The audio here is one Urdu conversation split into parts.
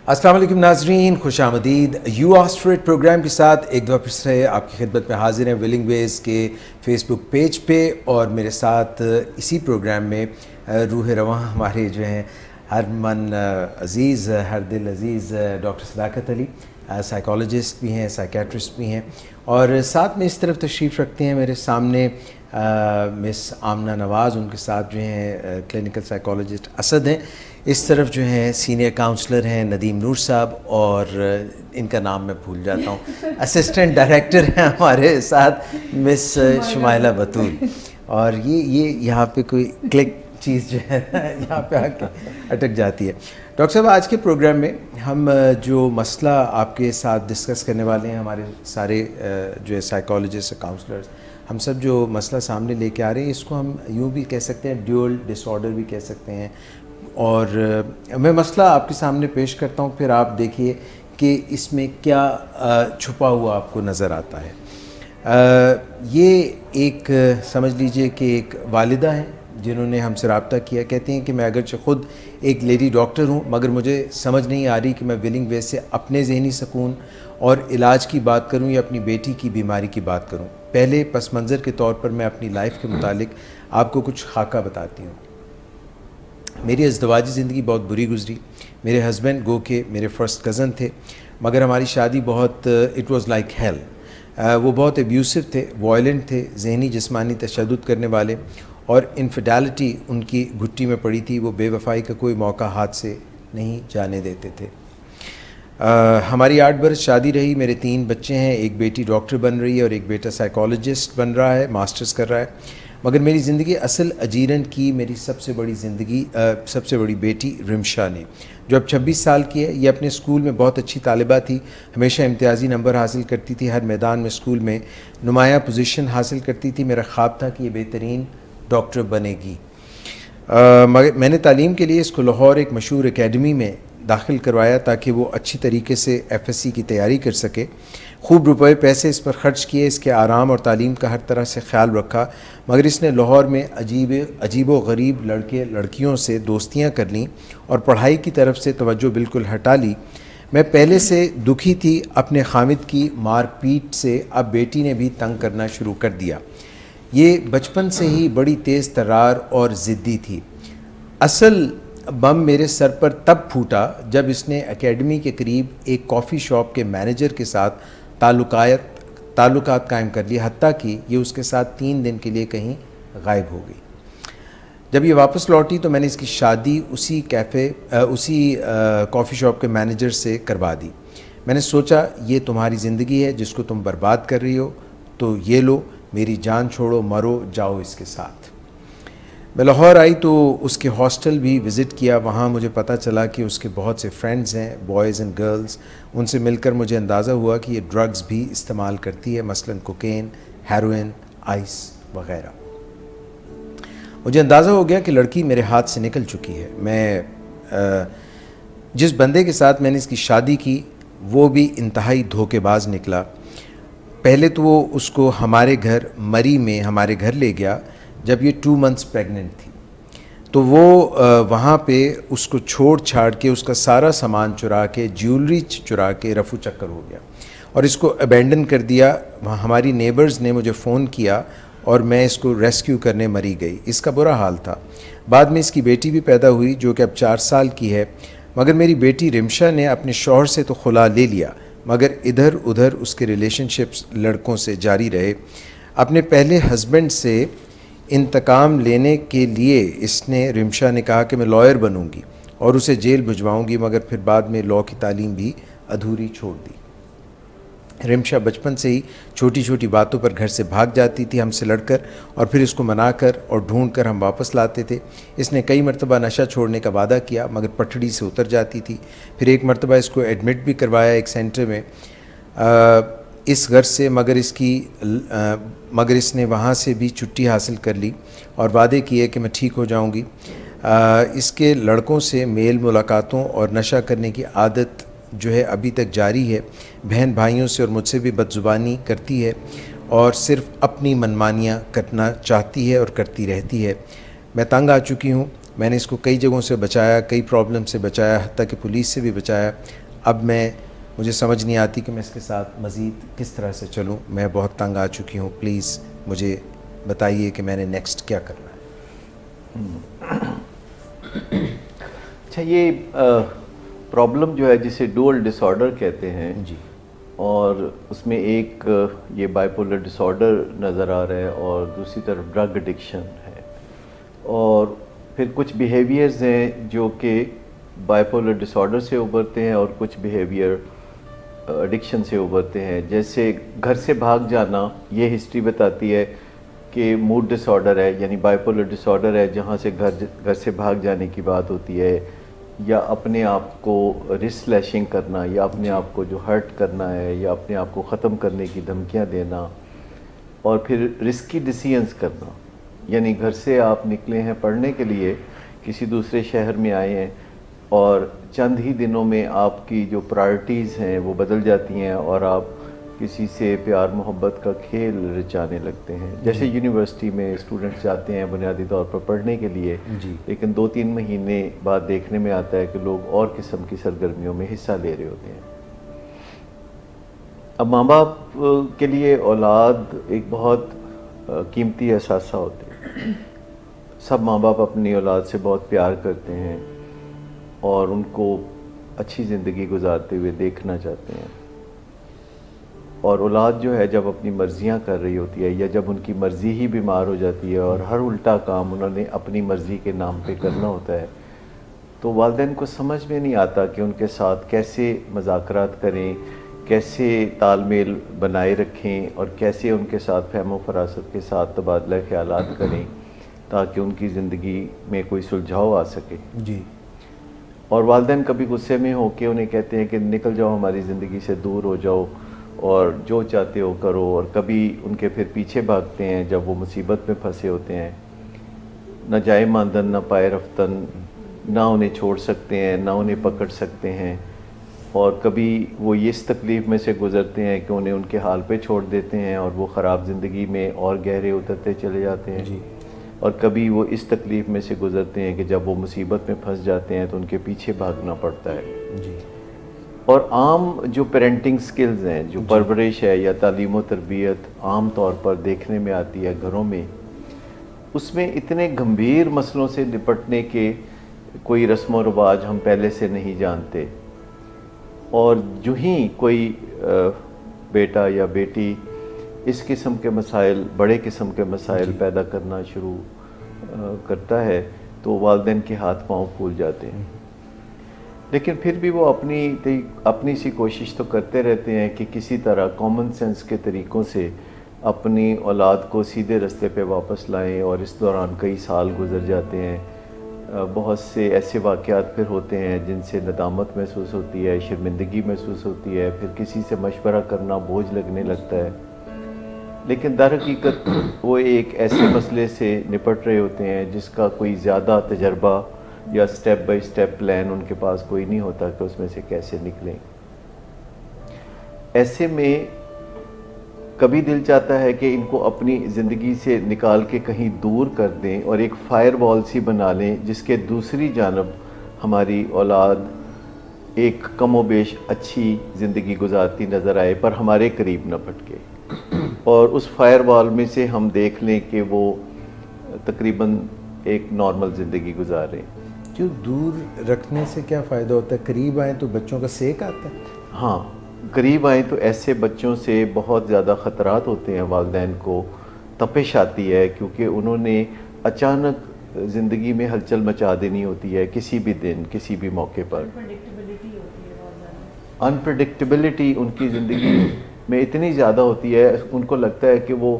السلام علیکم ناظرین، خوش آمدید یو آسٹریٹ پروگرام کے ساتھ ایک دفعہ پھر سے آپ کی خدمت میں حاضر ہیں ولنگ ویز کے فیس بک پیج پہ، اور میرے ساتھ اسی پروگرام میں روح رواں ہمارے جو ہیں ہر من عزیز ہر دل عزیز ڈاکٹر صداقت علی، سائیکالوجسٹ بھی ہیں، سائیکیٹرسٹ بھی ہیں، اور ساتھ میں اس طرف تشریف رکھتے ہیں میرے سامنے مس آمنہ نواز، ان کے ساتھ جو ہیں کلینکل سائیکالوجسٹ اسد ہیں، اس طرف جو ہیں سینئر کاؤنسلر ہیں ندیم نور صاحب، اور ان کا نام میں بھول جاتا ہوں، اسسٹنٹ ڈائریکٹر ہیں ہمارے ساتھ مس شمائلہ بطول، اور یہ یہاں پہ کوئی کلک چیز جو ہے یہاں پہ آ کے اٹک جاتی ہے۔ ڈاکٹر صاحب، آج کے پروگرام میں ہم جو مسئلہ آپ کے ساتھ ڈسکس کرنے والے ہیں، ہمارے سارے جو ہے سائیکالوجسٹ کاؤنسلرز، ہم سب جو مسئلہ سامنے لے کے آ رہے ہیں، اس کو ہم یوں بھی کہہ سکتے ہیں، ڈیول ڈس آرڈر بھی کہہ سکتے ہیں، اور میں مسئلہ آپ کے سامنے پیش کرتا ہوں، پھر آپ دیکھیے کہ اس میں کیا چھپا ہوا آپ کو نظر آتا ہے۔ یہ ایک سمجھ لیجئے کہ ایک والدہ ہیں جنہوں نے ہم سے رابطہ کیا، کہتے ہیں کہ میں اگرچہ خود ایک لیڈی ڈاکٹر ہوں، مگر مجھے سمجھ نہیں آ رہی کہ میں ولنگ ویز سے اپنے ذہنی سکون اور علاج کی بات کروں یا اپنی بیٹی کی بیماری کی بات کروں۔ پہلے پس منظر کے طور پر میں اپنی لائف کے متعلق آپ کو کچھ خاکہ بتاتی ہوں۔ میری ازدواجی زندگی بہت بری گزری۔ میرے ہسبینڈ گو کہ میرے فرسٹ کزن تھے، مگر ہماری شادی بہت اٹ واز لائک ہیل۔ وہ بہت ایبیوسو تھے، وائلنٹ تھے، ذہنی جسمانی تشدد کرنے والے، اور انفیڈیلٹی ان کی گھٹی میں پڑی تھی۔ وہ بے وفائی کا کوئی موقع ہاتھ سے نہیں جانے دیتے تھے۔ ہماری 8 برس شادی رہی، میرے 3 بچے ہیں، ایک بیٹی ڈاکٹر بن رہی ہے اور ایک بیٹا سائیکالوجسٹ بن رہا ہے، ماسٹرز کر رہا ہے۔ مگر میری زندگی اصل اجیرن کی میری سب سے بڑی بیٹی رمشا نے، جو اب 26 سال کی ہے۔ یہ اپنے اسکول میں بہت اچھی طالبہ تھی، ہمیشہ امتیازی نمبر حاصل کرتی تھی، ہر میدان میں اسکول میں نمایاں پوزیشن حاصل کرتی تھی۔ میرا خواب تھا کہ یہ بہترین ڈاکٹر بنے گی۔ میں نے تعلیم کے لیے اس کو لاہور ایک مشہور اکیڈمی میں داخل کروایا تاکہ وہ اچھی طریقے سے FSC کی تیاری کر سکے۔ خوب روپے پیسے اس پر خرچ کیے، اس کے آرام اور تعلیم کا ہر طرح سے خیال رکھا، مگر اس نے لاہور میں عجیب و غریب لڑکے لڑکیوں سے دوستیاں کر لیں اور پڑھائی کی طرف سے توجہ بالکل ہٹا لی۔ میں پہلے سے دکھی تھی اپنے خامد کی مار پیٹ سے، اب بیٹی نے بھی تنگ کرنا شروع کر دیا۔ یہ بچپن سے ہی بڑی تیز ترار اور ضدی تھی۔ اصل بم میرے سر پر تب پھوٹا جب اس نے اکیڈمی کے قریب ایک کافی شاپ کے مینیجر کے ساتھ تعلقات قائم کر لیے، حتیٰ کہ یہ اس کے ساتھ 3 دن کے لیے کہیں غائب ہو گئی۔ جب یہ واپس لوٹی تو میں نے اس کی شادی اسی کافی شاپ کے مینیجر سے کروا دی۔ میں نے سوچا یہ تمہاری زندگی ہے جس کو تم برباد کر رہی ہو، تو یہ لو، میری جان چھوڑو، مرو، جاؤ اس کے ساتھ۔ میں لاہور آئی تو اس کے ہاسٹل بھی وزٹ کیا۔ وہاں مجھے پتہ چلا کہ اس کے بہت سے فرینڈز ہیں، بوائز اینڈ گرلز۔ ان سے مل کر مجھے اندازہ ہوا کہ یہ ڈرگز بھی استعمال کرتی ہے، مثلاً کوکین، ہیروئن، آئس وغیرہ۔ مجھے اندازہ ہو گیا کہ لڑکی میرے ہاتھ سے نکل چکی ہے۔ میں جس بندے کے ساتھ میں نے اس کی شادی کی وہ بھی انتہائی دھوکے باز نکلا۔ پہلے تو وہ اس کو ہمارے گھر مری میں ہمارے گھر لے گیا جب یہ 2 منتھس پریگننٹ تھی، تو وہ وہاں پہ اس کو چھوڑ چھاڑ کے اس کا سارا سامان چرا کے، جیولری چرا کے رفو چکر ہو گیا اور اس کو ابینڈن کر دیا۔ ہماری نیبرز نے مجھے فون کیا اور میں اس کو ریسکیو کرنے مری گئی۔ اس کا برا حال تھا۔ بعد میں اس کی بیٹی بھی پیدا ہوئی جو کہ اب 4 سال کی ہے، مگر میری بیٹی رمشا نے اپنے شوہر سے تو خلا لے لیا، مگر ادھر ادھر اس کے ریلیشن شپس لڑکوں سے جاری رہے۔ اپنے پہلے ہسبینڈ سے انتقام لینے کے لیے اس نے، رمشا نے کہا کہ میں لائر بنوں گی اور اسے جیل بھجواؤں گی، مگر پھر بعد میں لاء کی تعلیم بھی ادھوری چھوڑ دی۔ رمشا بچپن سے ہی چھوٹی چھوٹی باتوں پر گھر سے بھاگ جاتی تھی ہم سے لڑ کر، اور پھر اس کو منا کر اور ڈھونڈ کر ہم واپس لاتے تھے۔ اس نے کئی مرتبہ نشہ چھوڑنے کا وعدہ کیا، مگر پٹڑی سے اتر جاتی تھی۔ پھر ایک مرتبہ اس کو ایڈمٹ بھی کروایا ایک سینٹر میں اس غرض سے، مگر اس نے وہاں سے بھی چھٹی حاصل کر لی اور وعدے کیے کہ میں ٹھیک ہو جاؤں گی۔ اس کے لڑکوں سے میل ملاقاتوں اور نشہ کرنے کی عادت جو ہے ابھی تک جاری ہے۔ بہن بھائیوں سے اور مجھ سے بھی بدزبانی کرتی ہے اور صرف اپنی منمانیاں کرنا چاہتی ہے اور کرتی رہتی ہے۔ میں تنگ آ چکی ہوں۔ میں نے اس کو کئی جگہوں سے بچایا, کئی پرابلم سے بچایا, حتیٰ کہ پولیس سے بھی بچایا. اب مجھے سمجھ نہیں آتی کہ میں اس کے ساتھ مزید کس طرح سے چلوں. میں بہت تنگ آ چکی ہوں. پلیز مجھے بتائیے کہ میں نے نیکسٹ کیا کرنا ہے. اچھا, یہ پرابلم جو ہے جسے ڈوئل ڈس آرڈر کہتے ہیں, جی, اور اس میں ایک یہ بائیپولر ڈس آرڈر نظر آ رہا ہے, اور دوسری طرف ڈرگ ایڈکشن ہے, اور پھر کچھ بیہیویئرز ہیں جو کہ بائیپولر ڈس آرڈر سے ابھرتے ہیں, اور کچھ بیہیویئر ایڈکشن سے ابھرتے ہیں. جیسے گھر سے بھاگ جانا, یہ ہسٹری بتاتی ہے کہ موڈ ڈس آرڈر ہے, یعنی بائیپولر ڈس آرڈر ہے جہاں سے گھر سے بھاگ جانے کی بات ہوتی ہے, یا اپنے آپ کو رسک لیشنگ کرنا, یا اپنے آپ کو جو ہرٹ کرنا ہے, یا اپنے آپ کو ختم کرنے کی دھمکیاں دینا, اور پھر رسکی ڈیسیژنز کرنا. یعنی گھر سے آپ نکلے ہیں پڑھنے کے لیے, کسی دوسرے شہر میں آئے ہیں, اور چند ہی دنوں میں آپ کی جو پرائرٹیز ہیں وہ بدل جاتی ہیں, اور آپ کسی سے پیار محبت کا کھیل رچانے لگتے ہیں. جیسے یونیورسٹی میں اسٹوڈنٹس جاتے ہیں بنیادی طور پر پڑھنے کے لیے, لیکن 2-3 مہینے بعد دیکھنے میں آتا ہے کہ لوگ اور قسم کی سرگرمیوں میں حصہ لے رہے ہوتے ہیں. اب ماں باپ کے لیے اولاد ایک بہت قیمتی اثاثہ ہوتے ہیں. سب ماں باپ اپنی اولاد سے بہت پیار کرتے ہیں, اور ان کو اچھی زندگی گزارتے ہوئے دیکھنا چاہتے ہیں. اور اولاد جو ہے جب اپنی مرضیاں کر رہی ہوتی ہے, یا جب ان کی مرضی ہی بیمار ہو جاتی ہے اور ہر الٹا کام انہوں نے اپنی مرضی کے نام پہ کرنا ہوتا ہے, تو والدین کو سمجھ میں نہیں آتا کہ ان کے ساتھ کیسے مذاکرات کریں, کیسے تال میل بنائے رکھیں, اور کیسے ان کے ساتھ فہم و فراست کے ساتھ تبادلہ خیالات کریں تاکہ ان کی زندگی میں کوئی سلجھاؤ آ سکے. جی. اور والدین کبھی غصے میں ہو کے انہیں کہتے ہیں کہ نکل جاؤ ہماری زندگی سے, دور ہو جاؤ, اور جو چاہتے ہو کرو, اور کبھی ان کے پھر پیچھے بھاگتے ہیں جب وہ مصیبت میں پھنسے ہوتے ہیں. نہ جائے ماندن نہ پائے رفتن, نہ انہیں چھوڑ سکتے ہیں نہ انہیں پکڑ سکتے ہیں, اور کبھی وہ اس تکلیف میں سے گزرتے ہیں کہ انہیں ان کے حال پہ چھوڑ دیتے ہیں, اور وہ خراب زندگی میں اور گہرے اترتے چلے جاتے ہیں. اور کبھی وہ اس تکلیف میں سے گزرتے ہیں کہ جب وہ مصیبت میں پھنس جاتے ہیں تو ان کے پیچھے بھاگنا پڑتا ہے. اور عام جو پیرنٹنگ سکلز ہیں, جو پرورش ہے یا تعلیم و تربیت عام طور پر دیکھنے میں آتی ہے گھروں میں, اس میں اتنے گمبھیر مسئلوں سے نپٹنے کے کوئی رسم و رواج ہم پہلے سے نہیں جانتے. اور جو ہی کوئی بیٹا یا بیٹی اس قسم کے مسائل, بڑے قسم کے مسائل پیدا کرنا شروع کرتا ہے, تو والدین کے ہاتھ پاؤں پھول جاتے ہیں. لیکن پھر بھی وہ اپنی سی کوشش تو کرتے رہتے ہیں کہ کسی طرح کامن سینس کے طریقوں سے اپنی اولاد کو سیدھے رستے پہ واپس لائیں. اور اس دوران کئی سال گزر جاتے ہیں. بہت سے ایسے واقعات پھر ہوتے ہیں جن سے ندامت محسوس ہوتی ہے, شرمندگی محسوس ہوتی ہے, پھر کسی سے مشورہ کرنا بوجھ لگنے لگتا ہے. لیکن در حقیقت وہ ایک ایسے مسئلے سے نپٹ رہے ہوتے ہیں جس کا کوئی زیادہ تجربہ یا سٹیپ بائی سٹیپ پلان ان کے پاس کوئی نہیں ہوتا کہ اس میں سے کیسے نکلیں. ایسے میں کبھی دل چاہتا ہے کہ ان کو اپنی زندگی سے نکال کے کہیں دور کر دیں, اور ایک فائر وال سی بنا لیں جس کے دوسری جانب ہماری اولاد ایک کم و بیش اچھی زندگی گزارتی نظر آئے, پر ہمارے قریب نہ پھٹکے, اور اس فائر وال میں سے ہم دیکھ لیں کہ وہ تقریباً ایک نارمل زندگی گزار رہے ہیں. کیوں دور رکھنے سے کیا فائدہ ہوتا ہے؟ قریب آئیں تو بچوں کا سیک آتا ہے. ہاں, قریب آئیں تو ایسے بچوں سے بہت زیادہ خطرات ہوتے ہیں. والدین کو تپش آتی ہے کیونکہ انہوں نے اچانک زندگی میں ہلچل مچا دینی ہوتی ہے کسی بھی دن, کسی بھی موقع پر. انپریڈکٹیبلٹی ان کی زندگی میں اتنی زیادہ ہوتی ہے, ان کو لگتا ہے کہ وہ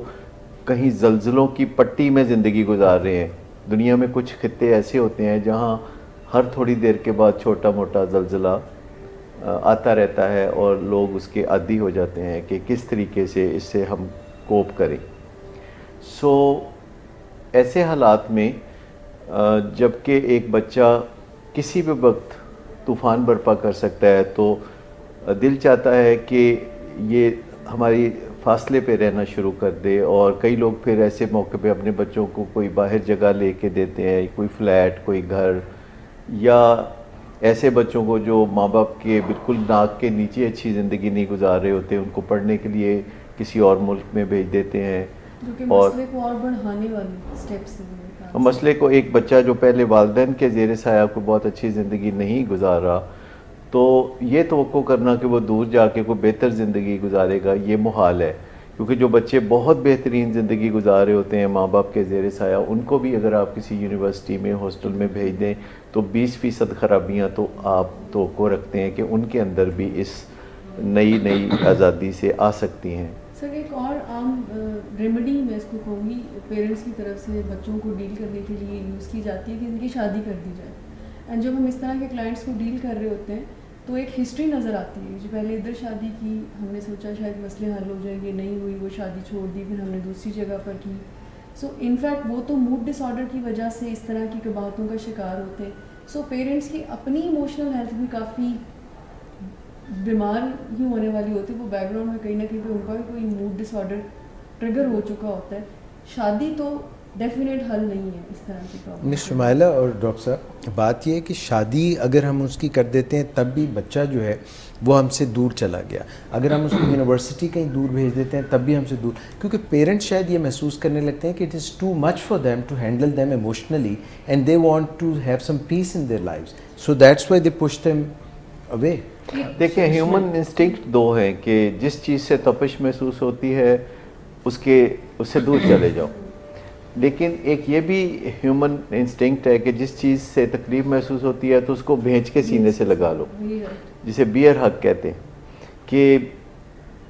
کہیں زلزلوں کی پٹی میں زندگی گزار رہے ہیں. دنیا میں کچھ خطے ایسے ہوتے ہیں جہاں ہر تھوڑی دیر کے بعد چھوٹا موٹا زلزلہ آتا رہتا ہے, اور لوگ اس کے عادی ہو جاتے ہیں کہ کس طریقے سے اس سے ہم کوپ کریں. ایسے حالات میں جب کہ ایک بچہ کسی بھی وقت طوفان برپا کر سکتا ہے, تو دل چاہتا ہے کہ یہ ہماری فاصلے پہ رہنا شروع کر دے. اور کئی لوگ پھر ایسے موقع پہ اپنے بچوں کو کوئی باہر جگہ لے کے دیتے ہیں, کوئی فلیٹ, کوئی گھر, یا ایسے بچوں کو جو ماں باپ کے بالکل ناک کے نیچے اچھی زندگی نہیں گزار رہے ہوتے, ان کو پڑھنے کے لیے کسی اور ملک میں بھیج دیتے ہیں. اور مسئلے کو اور بڑھانے والے سٹیپس ہیں. مسئلے کو ایک بچہ جو پہلے والدین کے زیر سایہ کو بہت اچھی زندگی نہیں گزار رہا, تو یہ توقع کرنا کہ وہ دور جا کے کوئی بہتر زندگی گزارے گا, یہ محال ہے. کیونکہ جو بچے بہت بہترین زندگی گزار رہے ہوتے ہیں ماں باپ کے زیر سایہ, ان کو بھی اگر آپ کسی یونیورسٹی میں, ہاسٹل میں بھیج دیں تو 20% خرابیاں تو آپ توقع رکھتے ہیں کہ ان کے اندر بھی اس نئی آزادی سے آ سکتی ہیں. سر ایک اور عام ریمیڈی میں اس کو کہوں گی پیرنٹس کی طرف سے بچوں کو ڈیل کرنے کے لیے یوز کی جاتی ہے کہ ان کی شادی کر دی جائے. اینڈ جب ہم اس طرح کے کلائنٹس کو ڈیل کر رہے ہوتے ہیں تو ایک ہسٹری نظر آتی ہے. جو پہلے ادھر شادی کی, ہم نے سوچا شاید مسئلے حل ہو جائیں گے, نہیں ہوئی, وہ شادی چھوڑ دی, پھر ہم نے دوسری جگہ پر کی. سو انفیکٹ وہ تو موڈ ڈس آرڈر کی وجہ سے اس طرح کی قباحتوں کا شکار ہوتے ہیں. سو پیرنٹس کی اپنی ایموشنل ہیلتھ بھی کافی بیمار ہی ہونے والی ہوتی ہے. وہ بیک گراؤنڈ میں کہیں نہ کہیں پہ ان کا بھی کوئی موڈ ڈس آرڈر ٹریگر ہو چکا ہوتا ہے. شادی تو ڈیفینیٹ حل نہیں ہے اس طرح کی پرابلم. مس شمائلہ اور ڈاکٹر صاحب, بات یہ ہے کہ شادی اگر ہم اس کی کر دیتے ہیں تب بھی بچہ جو ہے وہ ہم سے دور چلا گیا. اگر ہم اس کو یونیورسٹی کہیں دور بھیج دیتے ہیں تب بھی ہم سے دور, کیونکہ پیرنٹس شاید یہ محسوس کرنے لگتے ہیں کہ it is too much for them to handle them emotionally and they want to have some peace in their lives, so that's why they push them away. دیکھیں ہیومن انسٹنکٹ دو ہیں کہ جس چیز سے تپش محسوس ہوتی ہے اس سے دور چلے جاؤ. لیکن ایک یہ بھی ہیومن انسٹنکٹ ہے کہ جس چیز سے تکلیف محسوس ہوتی ہے تو اس کو بھینچ کے سینے سے لگا لو, جسے بیئر ہگ کہتے ہیں. کہ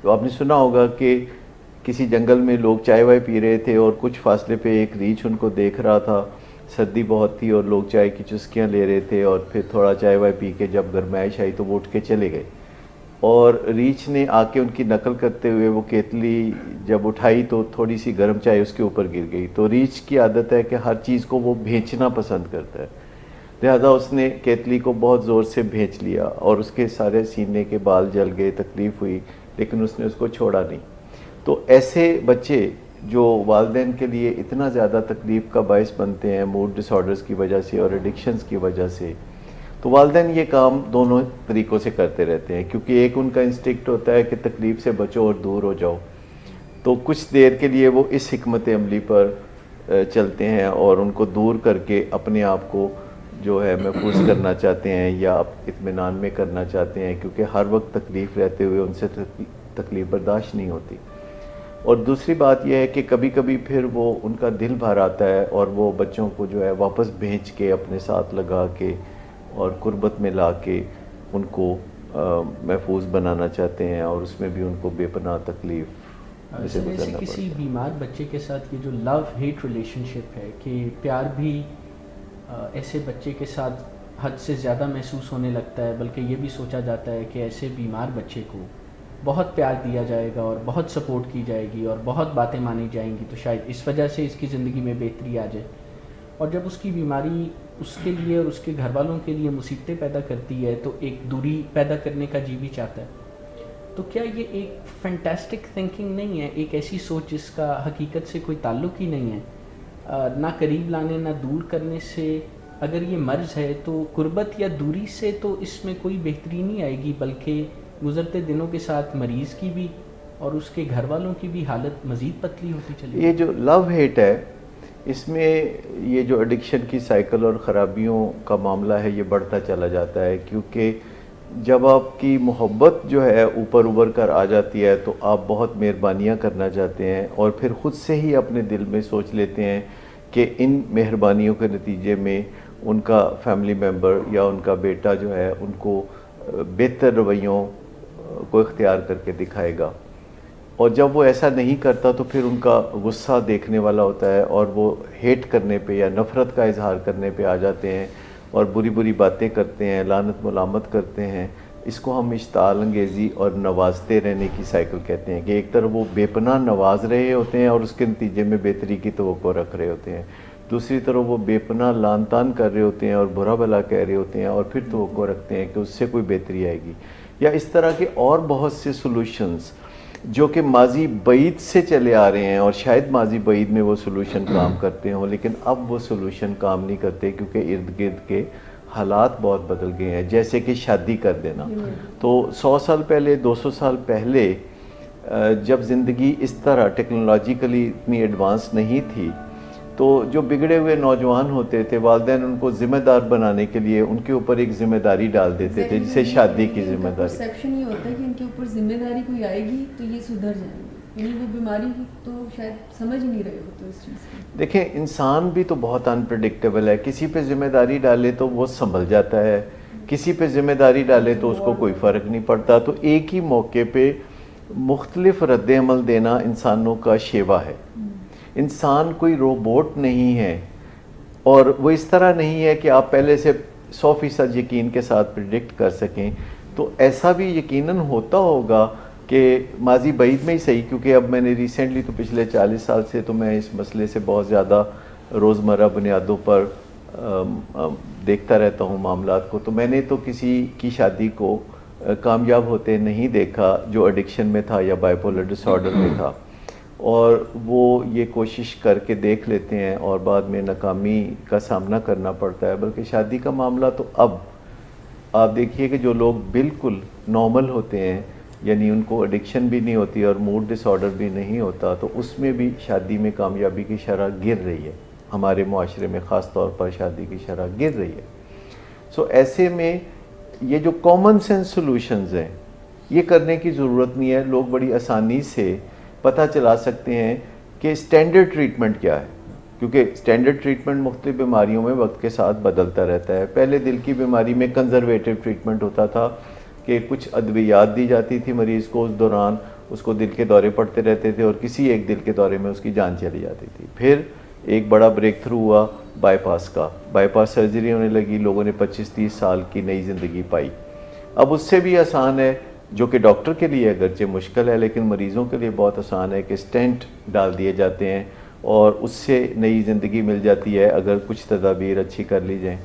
آپ نے سنا ہوگا کہ کسی جنگل میں لوگ چائے وائے پی رہے تھے اور کچھ فاصلے پہ ایک ریچھ ان کو دیکھ رہا تھا. سردی بہت تھی اور لوگ چائے کی چسکیاں لے رہے تھے, اور پھر تھوڑا چائے وائے پی کے جب گرمائش آئی تو وہ اٹھ کے چلے گئے. اور ریچھ نے آ کے ان کی نقل کرتے ہوئے وہ کیتلی جب اٹھائی تو تھوڑی سی گرم چائے اس کے اوپر گر گئی. تو ریچھ کی عادت ہے کہ ہر چیز کو وہ بھینچنا پسند کرتا ہے, لہذا اس نے کیتلی کو بہت زور سے بھینچ لیا اور اس کے سارے سینے کے بال جل گئے, تکلیف ہوئی, لیکن اس نے اس کو چھوڑا نہیں. تو ایسے بچے جو والدین کے لیے اتنا زیادہ تکلیف کا باعث بنتے ہیں موڈ ڈس آرڈرز کی وجہ سے اور ایڈکشنز کی وجہ سے, تو والدین یہ کام دونوں طریقوں سے کرتے رہتے ہیں. کیونکہ ایک ان کا انسٹنکٹ ہوتا ہے کہ تکلیف سے بچو اور دور ہو جاؤ, تو کچھ دیر کے لیے وہ اس حکمت عملی پر چلتے ہیں اور ان کو دور کر کے اپنے آپ کو جو ہے محفوظ کرنا چاہتے ہیں یا اطمینان میں کرنا چاہتے ہیں, کیونکہ ہر وقت تکلیف رہتے ہوئے ان سے تکلیف برداشت نہیں ہوتی. اور دوسری بات یہ ہے کہ کبھی کبھی پھر وہ ان کا دل بھر آتا ہے اور وہ بچوں کو جو ہے واپس بھیج کے اپنے ساتھ لگا کے اور قربت میں لا کے ان کو محفوظ بنانا چاہتے ہیں, اور اس میں بھی ان کو بے پناہ تکلیف سے گزرنا پڑتا ہے. کسی بیمار بچے کے ساتھ یہ جو لو ہیٹ ریلیشن شپ ہے کہ پیار بھی ایسے بچے کے ساتھ حد سے زیادہ محسوس ہونے لگتا ہے, بلکہ یہ بھی سوچا جاتا ہے کہ ایسے بیمار بچے کو بہت پیار دیا جائے گا اور بہت سپورٹ کی جائے گی اور بہت باتیں مانی جائیں گی, تو شاید اس وجہ سے اس کی زندگی میں بہتری آ جائے. اور جب اس کی بیماری اس کے لیے اور اس کے گھر والوں کے لیے مصیبتیں پیدا کرتی ہے تو ایک دوری پیدا کرنے کا جی بھی چاہتا ہے. تو کیا یہ ایک فینٹاسٹک تھنکنگ نہیں ہے, ایک ایسی سوچ جس کا حقیقت سے کوئی تعلق ہی نہیں ہے, نہ قریب لانے نہ دور کرنے سے؟ اگر یہ مرض ہے تو قربت یا دوری سے تو اس میں کوئی بہتری نہیں آئے گی, بلکہ گزرتے دنوں کے ساتھ مریض کی بھی اور اس کے گھر والوں کی بھی حالت مزید پتلی ہوتی چلی جائے. یہ جو لو ہیٹ ہے اس میں یہ جو ایڈکشن کی سائیکل اور خرابیوں کا معاملہ ہے یہ بڑھتا چلا جاتا ہے, کیونکہ جب آپ کی محبت جو ہے اوپر ابھر کر آ جاتی ہے تو آپ بہت مہربانیاں کرنا چاہتے ہیں, اور پھر خود سے ہی اپنے دل میں سوچ لیتے ہیں کہ ان مہربانیوں کے نتیجے میں ان کا فیملی ممبر یا ان کا بیٹا جو ہے ان کو بہتر رویوں کو اختیار کر کے دکھائے گا. اور جب وہ ایسا نہیں کرتا تو پھر ان کا غصہ دیکھنے والا ہوتا ہے اور وہ ہیٹ کرنے پہ یا نفرت کا اظہار کرنے پہ آ جاتے ہیں اور بری بری باتیں کرتے ہیں, لعنت ملامت کرتے ہیں. اس کو ہم اشتعال انگیزی اور نوازتے رہنے کی سائیکل کہتے ہیں کہ ایک طرف وہ بے پناہ نواز رہے ہوتے ہیں اور اس کے نتیجے میں بہتری کی توقع رکھ رہے ہوتے ہیں, دوسری طرف وہ بے پناہ لعن طعن کر رہے ہوتے ہیں اور برا بھلا کہہ رہے ہوتے ہیں اور پھر توقع رکھتے ہیں کہ اس سے کوئی بہتری آئے گی. یا اس طرح کے اور بہت سے سولوشنز جو کہ ماضی بعید سے چلے آ رہے ہیں، اور شاید ماضی بعید میں وہ سلوشن کام کرتے ہوں، لیکن اب وہ سلوشن کام نہیں کرتے کیونکہ ارد گرد کے حالات بہت بدل گئے ہیں. جیسے کہ شادی کر دینا. تو 100 سال پہلے، 200 سال پہلے جب زندگی اس طرح ٹیکنالوجیکلی اتنی ایڈوانس نہیں تھی، تو جو بگڑے ہوئے نوجوان ہوتے تھے، والدین ان کو ذمہ دار بنانے کے لیے ان کے اوپر ایک ذمہ داری ڈال دیتے تھے، جسے شادی کی ذمہ داری. پرسیپشن یہ ہوتا ہے کہ ان کے اوپر ذمہ داری کوئی آئے گی تو یہ سدھر جائیں گے، یعنی وہ بیماری کی تو شاید سمجھ نہیں رہے ہوتے اس چیز کی. دیکھیں انسان بھی تو بہت انپریڈکٹیبل ہے. کسی پہ ذمہ داری ڈالے تو وہ سنبھل جاتا ہے، کسی پہ ذمہ داری ڈالے تو اس کو کوئی فرق نہیں پڑتا. تو ایک ہی موقع پہ مختلف رد عمل دینا انسانوں کا شیوا ہے. انسان کوئی روبوٹ نہیں ہے، اور وہ اس طرح نہیں ہے کہ آپ پہلے سے 100% یقین کے ساتھ پریڈکٹ کر سکیں. تو ایسا بھی یقیناً ہوتا ہوگا کہ ماضی بعید میں ہی صحیح، کیونکہ اب میں نے ریسنٹلی تو پچھلے 40 سال سے تو میں اس مسئلے سے بہت زیادہ روزمرہ بنیادوں پر دیکھتا رہتا ہوں معاملات کو. تو میں نے تو کسی کی شادی کو کامیاب ہوتے نہیں دیکھا جو ایڈکشن میں تھا یا بائیپولر ڈس آرڈر میں تھا، اور وہ یہ کوشش کر کے دیکھ لیتے ہیں اور بعد میں ناکامی کا سامنا کرنا پڑتا ہے. بلکہ شادی کا معاملہ تو اب آپ دیکھیے کہ جو لوگ بالکل نارمل ہوتے ہیں، یعنی ان کو ایڈکشن بھی نہیں ہوتی اور موڈ ڈس آرڈر بھی نہیں ہوتا، تو اس میں بھی شادی میں کامیابی کی شرح گر رہی ہے. ہمارے معاشرے میں خاص طور پر شادی کی شرح گر رہی ہے. سو ایسے میں یہ جو کامن سینس سلوشنز ہیں، یہ کرنے کی ضرورت نہیں ہے. لوگ بڑی آسانی سے پتہ چلا سکتے ہیں کہ اسٹینڈرڈ ٹریٹمنٹ کیا ہے، کیونکہ اسٹینڈرڈ ٹریٹمنٹ مختلف بیماریوں میں وقت کے ساتھ بدلتا رہتا ہے. پہلے دل کی بیماری میں کنزرویٹو ٹریٹمنٹ ہوتا تھا کہ کچھ ادویات دی جاتی تھی مریض کو، اس دوران اس کو دل کے دورے پڑتے رہتے تھے اور کسی ایک دل کے دورے میں اس کی جان چلی جاتی تھی. پھر ایک بڑا بریک تھرو ہوا بائی پاس کا، بائی پاس سرجری ہونے لگی، لوگوں نے 25-30 سال کی نئی زندگی پائی. اب اس سے بھی آسان ہے، جو کہ ڈاکٹر کے لیے اگرچہ مشکل ہے لیکن مریضوں کے لیے بہت آسان ہے، کہ اسٹینٹ ڈال دیے جاتے ہیں اور اس سے نئی زندگی مل جاتی ہے اگر کچھ تدابیر اچھی کر لی جائیں.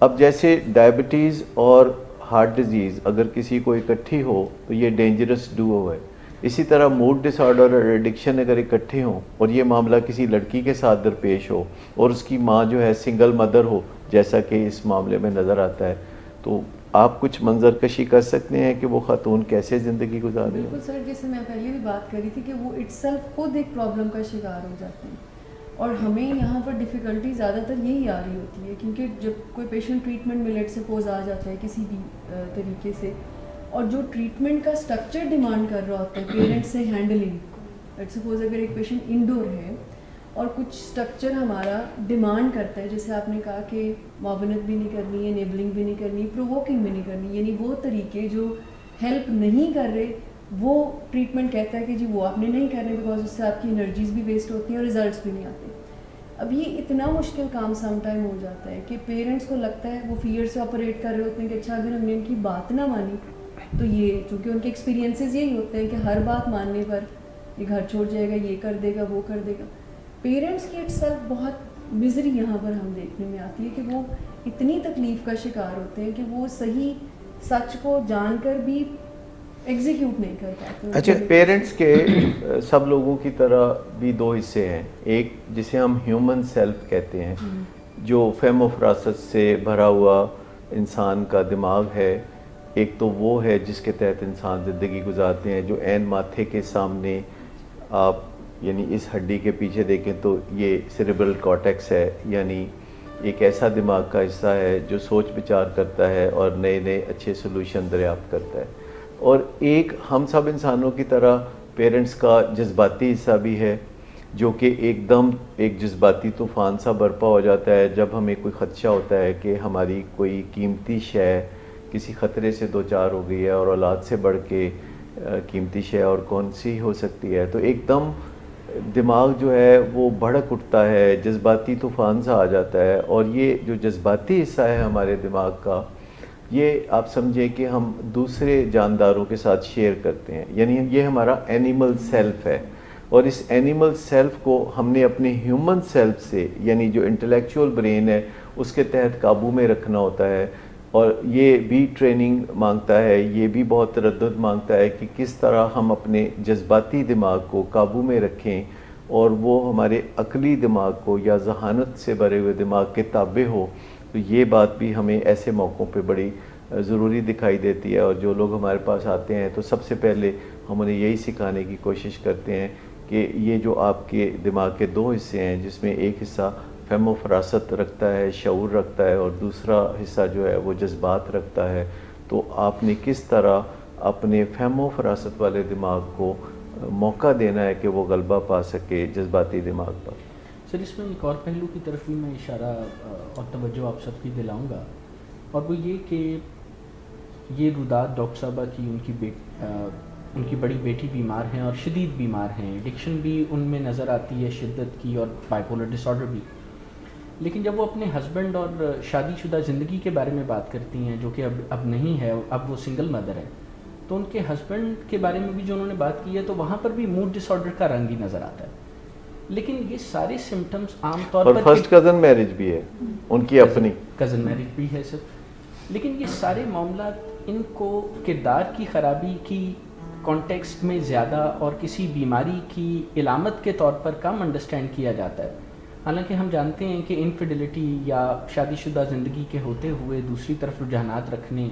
اب جیسے ڈائبٹیز اور ہارٹ ڈیزیز اگر کسی کو اکٹھی ہو تو یہ ڈینجرس ڈوو ہے. اسی طرح موڈ ڈس آرڈر اور ایڈکشن اگر اکٹھے ہوں اور یہ معاملہ کسی لڑکی کے ساتھ درپیش ہو اور اس کی ماں جو ہے سنگل مدر ہو، جیسا کہ اس معاملے میں نظر آتا ہے، تو آپ کچھ منظر کشی کر سکتے ہیں کہ وہ خاتون کیسے زندگی گزار رہی ہے. بالکل سر، جیسے میں پہلے بھی بات کری تھی کہ وہ اٹ سیلف خود ایک پرابلم کا شکار ہو جاتے ہیں، اور ہمیں یہاں پر ڈیفیکلٹی زیادہ تر یہی آ رہی ہوتی ہے، کیونکہ جب کوئی پیشنٹ ٹریٹمنٹ میں لیٹ سپوز آ جاتا ہے کسی بھی طریقے سے، اور جو ٹریٹمنٹ کا سٹرکچر ڈیمانڈ کر رہا ہوتا ہے پیرنٹ سے ہینڈلنگ، لیٹ سپوز اگر ایک پیشنٹ انڈور ہے اور کچھ سٹرکچر ہمارا ڈیمانڈ کرتا ہے، جیسے آپ نے کہا کہ معاونت بھی نہیں کرنی ہے، انیبلنگ بھی نہیں کرنی، پرووکنگ بھی نہیں کرنی، یعنی وہ طریقے جو ہیلپ نہیں کر رہے وہ ٹریٹمنٹ کہتا ہے کہ جی وہ آپ نے نہیں کرنے، بیکاز اس سے آپ کی انرجیز بھی ویسٹ ہوتی ہیں اور ریزلٹس بھی نہیں آتے. اب یہ اتنا مشکل کام سم ٹائم ہو جاتا ہے کہ پیرنٹس کو لگتا ہے وہ فیئر سے آپریٹ کر رہے ہوتے ہیں کہ اچھا اگر ہم نے ان کی بات نہ مانی تو یہ، چونکہ ان کے ایکسپیرینسز یہی ہوتے ہیں کہ ہر بات ماننے پر یہ گھر چھوڑ جائے گا، یہ کر دے گا، وہ کر دے گا. پیرنٹس کی اٹ سیلف بہت مزری یہاں پر ہم دیکھنے میں آتی ہے کہ وہ اتنی تکلیف کا شکار ہوتے ہیں کہ وہ صحیح سچ کو جان کر بھی ایگزیکیوٹ نہیں کر پاتے. اچھا، پیرنٹس کے سب لوگوں کی طرح بھی دو حصے ہیں. ایک جسے ہم ہیومن سیلف کہتے ہیں، جو فہم و فراست سے بھرا ہوا انسان کا دماغ ہے. ایک تو وہ ہے جس کے تحت انسان زندگی گزارتے ہیں، جو عین ماتھے کے سامنے آپ یعنی اس ہڈی کے پیچھے دیکھیں تو یہ سیریبرل کارٹیکس ہے، یعنی ایک ایسا دماغ کا حصہ ہے جو سوچ بچار کرتا ہے اور نئے نئے اچھے سلوشن دریافت کرتا ہے. اور ایک ہم سب انسانوں کی طرح پیرنٹس کا جذباتی حصہ بھی ہے، جو کہ ایک دم ایک جذباتی طوفان سا برپا ہو جاتا ہے جب ہمیں کوئی خدشہ ہوتا ہے کہ ہماری کوئی قیمتی شے کسی خطرے سے دوچار ہو گئی ہے، اور اولاد سے بڑھ کے قیمتی شے اور کون سی ہو سکتی ہے. تو ایک دم دماغ جو ہے وہ بھڑک اٹھتا ہے، جذباتی طوفان سا آ جاتا ہے. اور یہ جو جذباتی حصہ ہے ہمارے دماغ کا، یہ آپ سمجھیں کہ ہم دوسرے جانداروں کے ساتھ شیئر کرتے ہیں، یعنی یہ ہمارا اینیمل سیلف ہے. اور اس اینیمل سیلف کو ہم نے اپنے ہیومن سیلف سے، یعنی جو انٹلیکچوئل برین ہے، اس کے تحت قابو میں رکھنا ہوتا ہے. اور یہ بھی ٹریننگ مانگتا ہے, یہ بھی بہت تردد مانگتا ہے کہ کس طرح ہم اپنے جذباتی دماغ کو قابو میں رکھیں اور وہ ہمارے عقلی دماغ کو یا ذہانت سے بھرے ہوئے دماغ کے تابع ہو. تو یہ بات بھی ہمیں ایسے موقعوں پہ بڑی ضروری دکھائی دیتی ہے. اور جو لوگ ہمارے پاس آتے ہیں تو سب سے پہلے ہم انہیں یہی سکھانے کی کوشش کرتے ہیں کہ یہ جو آپ کے دماغ کے دو حصے ہیں, جس میں ایک حصہ فہم و فراست رکھتا ہے, شعور رکھتا ہے, اور دوسرا حصہ جو ہے وہ جذبات رکھتا ہے, تو آپ نے کس طرح اپنے فہم و فراست والے دماغ کو موقع دینا ہے کہ وہ غلبہ پا سکے جذباتی دماغ پر. سر اس میں ایک اور پہلو کی طرف بھی میں اشارہ اور توجہ آپ سب کی دلاؤں گا, اور وہ یہ کہ یہ روداد ڈاکٹر صاحبہ کی ان کی بڑی بیٹی بیمار ہیں اور شدید بیمار ہیں, ایڈکشن بھی ان میں نظر آتی ہے شدت کی, اور بائیپولر ڈس آرڈر بھی. لیکن جب وہ اپنے ہسبینڈ اور شادی شدہ زندگی کے بارے میں بات کرتی ہیں, جو کہ اب نہیں ہے, اب وہ سنگل مدر ہے, تو ان کے ہسبینڈ کے بارے میں بھی جو انہوں نے بات کی ہے تو وہاں پر بھی موڈ ڈس آرڈر کا رنگ ہی نظر آتا ہے. لیکن یہ سارے سمٹمز عام طور پر, اور فرسٹ کزن میرج بھی ہے ان کی اپنی, کزن میرج بھی ہے سر. لیکن یہ سارے معاملات ان کو کردار کی خرابی کی کانٹیکسٹ میں زیادہ اور کسی بیماری کی علامت کے طور پر کم انڈرسٹینڈ کیا جاتا ہے. حالانکہ ہم جانتے ہیں کہ انفیڈیلٹی یا شادی شدہ زندگی کے ہوتے ہوئے دوسری طرف رجحانات رکھنے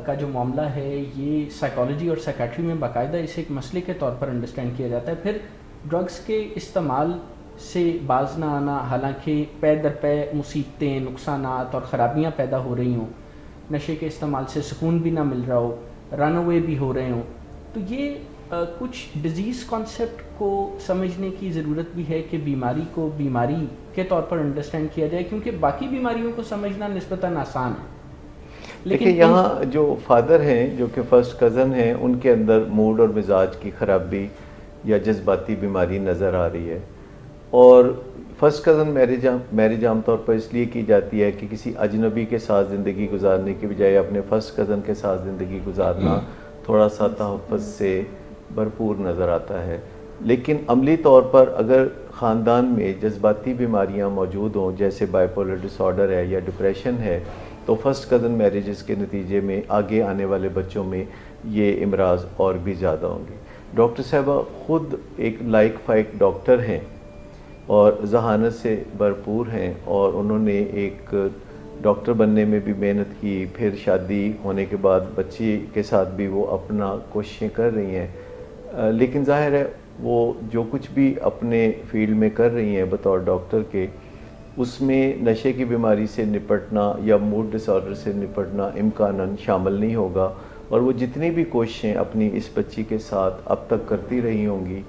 کا جو معاملہ ہے, یہ سائیکالوجی اور سائیکیٹری میں باقاعدہ اسے ایک مسئلے کے طور پر انڈرسٹینڈ کیا جاتا ہے. پھر ڈرگس کے استعمال سے باز نہ آنا, حالانکہ پے در پے مصیبتیں, نقصانات اور خرابیاں پیدا ہو رہی ہوں, نشے کے استعمال سے سکون بھی نہ مل رہا ہو, رن اوے بھی ہو رہے ہوں, تو یہ کچھ ڈیزیز کانسیپٹ کو سمجھنے کی ضرورت بھی ہے کہ بیماری کو بیماری کے طور پر انڈرسٹینڈ کیا جائے, کیونکہ باقی بیماریوں کو سمجھنا نسبتاً آسان ہے. لیکن یہاں جو فادر ہیں جو کہ فرسٹ کزن ہیں, ان کے اندر موڈ اور مزاج کی خرابی یا جذباتی بیماری نظر آ رہی ہے. اور فرسٹ کزن میرج عام طور پر اس لیے کی جاتی ہے کہ کسی اجنبی کے ساتھ زندگی گزارنے کی بجائے اپنے فرسٹ کزن کے ساتھ زندگی گزارنا تھوڑا سا تحفظ سے بھرپور نظر آتا ہے. لیکن عملی طور پر اگر خاندان میں جذباتی بیماریاں موجود ہوں, جیسے بائیپولر ڈس آرڈر ہے یا ڈپریشن ہے, تو فرسٹ کزن میرجز کے نتیجے میں آگے آنے والے بچوں میں یہ امراض اور بھی زیادہ ہوں گے. ڈاکٹر صاحبہ خود ایک لائق فائق ڈاکٹر ہیں اور ذہانت سے بھرپور ہیں, اور انہوں نے ایک ڈاکٹر بننے میں بھی محنت کی, پھر شادی ہونے کے بعد بچی کے ساتھ بھی وہ اپنا کوششیں کر رہی ہیں. لیکن ظاہر ہے وہ جو کچھ بھی اپنے فیلڈ میں کر رہی ہیں بطور ڈاکٹر کے, اس میں نشے کی بیماری سے نپٹنا یا موڈ ڈس آرڈر سے نپٹنا امکاناً شامل نہیں ہوگا. اور وہ جتنی بھی کوششیں اپنی اس بچی کے ساتھ اب تک کرتی رہی ہوں گی,